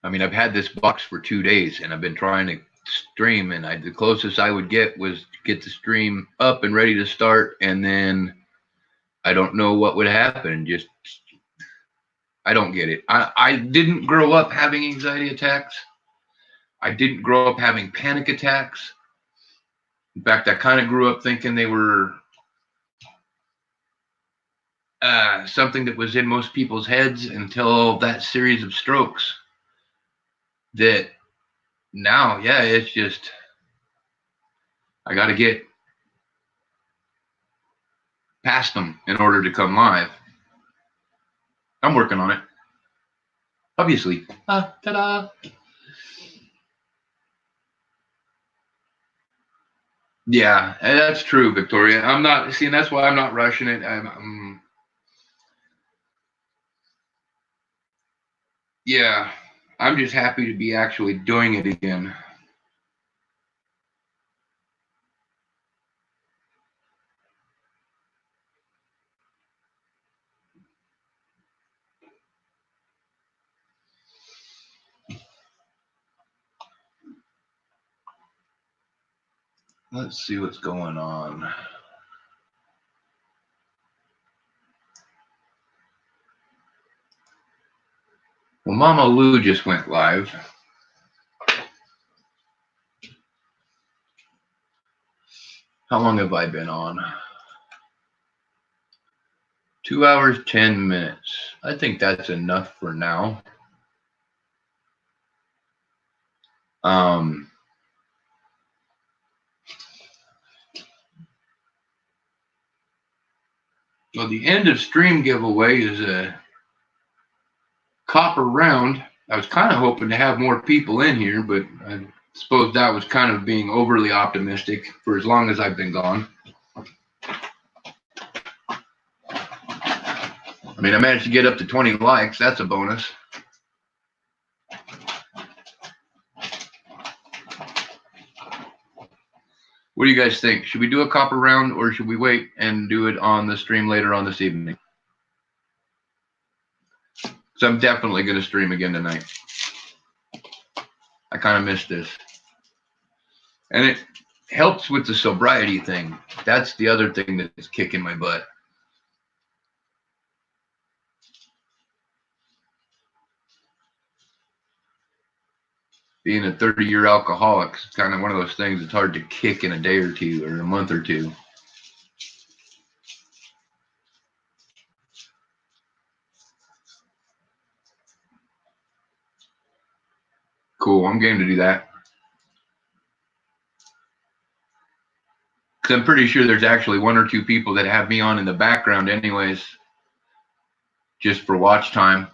I mean, I've had this box for 2 days and I've been trying to stream, and the closest I would get was get the stream up and ready to start, and then I don't know what would happen. Just, I don't get it. I didn't grow up having anxiety attacks. I didn't grow up having panic attacks. In fact, I kind of grew up thinking they were something that was in most people's heads until that series of strokes. That now, yeah, it's just, I got to get past them in order to come live. I'm working on it. Obviously. Ta-da. Yeah, that's true, Victoria. I'm not, see, that's why I'm not rushing it. Yeah, I'm just happy to be actually doing it again. Let's see what's going on. Well, Mama Lou just went live. How long have I been on? 2 hours, 10 minutes. I think that's enough for now. Well, the end of stream giveaway is a copper round. I was kind of hoping to have more people in here, but I suppose that was kind of being overly optimistic for as long as I've been gone. I mean, I managed to get up to 20 likes. That's a bonus. What do you guys think? Should we do a copper round or should we wait and do it on the stream later on this evening? So I'm definitely going to stream again tonight. I kind of missed this. And it helps with the sobriety thing. That's the other thing that's kicking my butt. Being a 30-year alcoholic is kind of one of those things that's hard to kick in a day or two or a month or two. Cool, I'm game to do that. Because I'm pretty sure there's actually 1 or 2 people that have me on in the background anyways, just for watch time,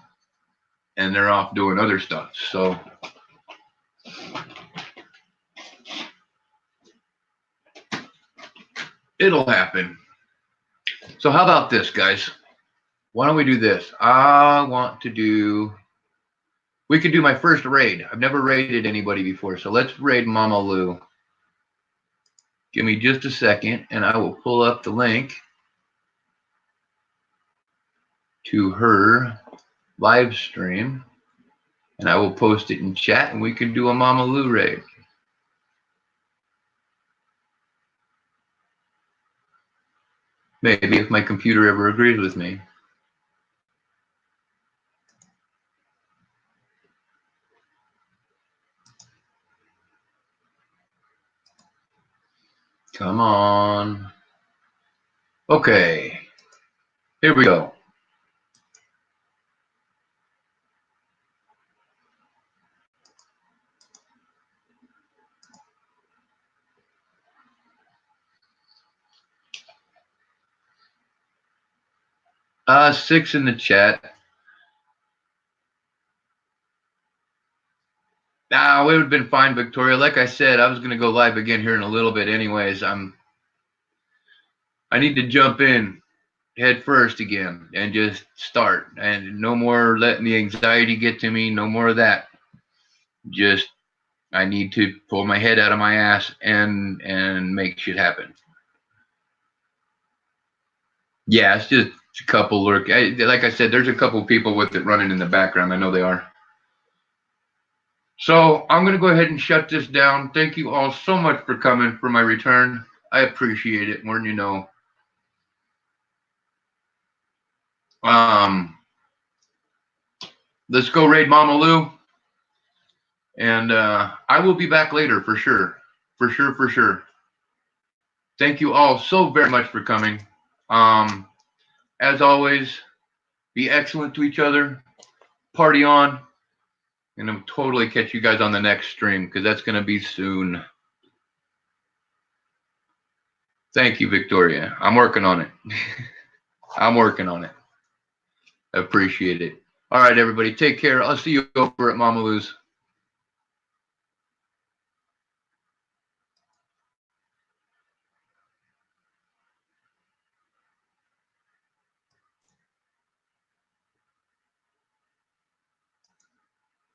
and they're off doing other stuff. So it'll happen. So how about this, guys? Why don't we do this? We could do my first raid. I've never raided anybody before, so let's raid Mama Lou. Give me just a second, and I will pull up the link to her live stream, and I will post it in chat, and we can do a Mama Lou raid. Maybe if my computer ever agrees with me. Come on. Okay. Here we go. Six in the chat. It would have been fine, Victoria. Like I said, I was going to go live again here in a little bit anyways. I need to jump in head first again and just start. And no more letting the anxiety get to me. No more of that. Just, I need to pull my head out of my ass and make shit happen. Yeah, it's just a couple lurk. Like I said, there's a couple people with it running in the background. I know they are. So I'm going to go ahead and shut this down. Thank you all so much for coming for my return. I appreciate it more than you know. Let's go raid Mama Lou. And I will be back later for sure. For sure. Thank you all so very much for coming. As always, be excellent to each other. Party on. And I'll totally catch you guys on the next stream because that's going to be soon. Thank you, Victoria. I'm working on it. I'm working on it. Appreciate it. All right, everybody. Take care. I'll see you over at Mama Lou's.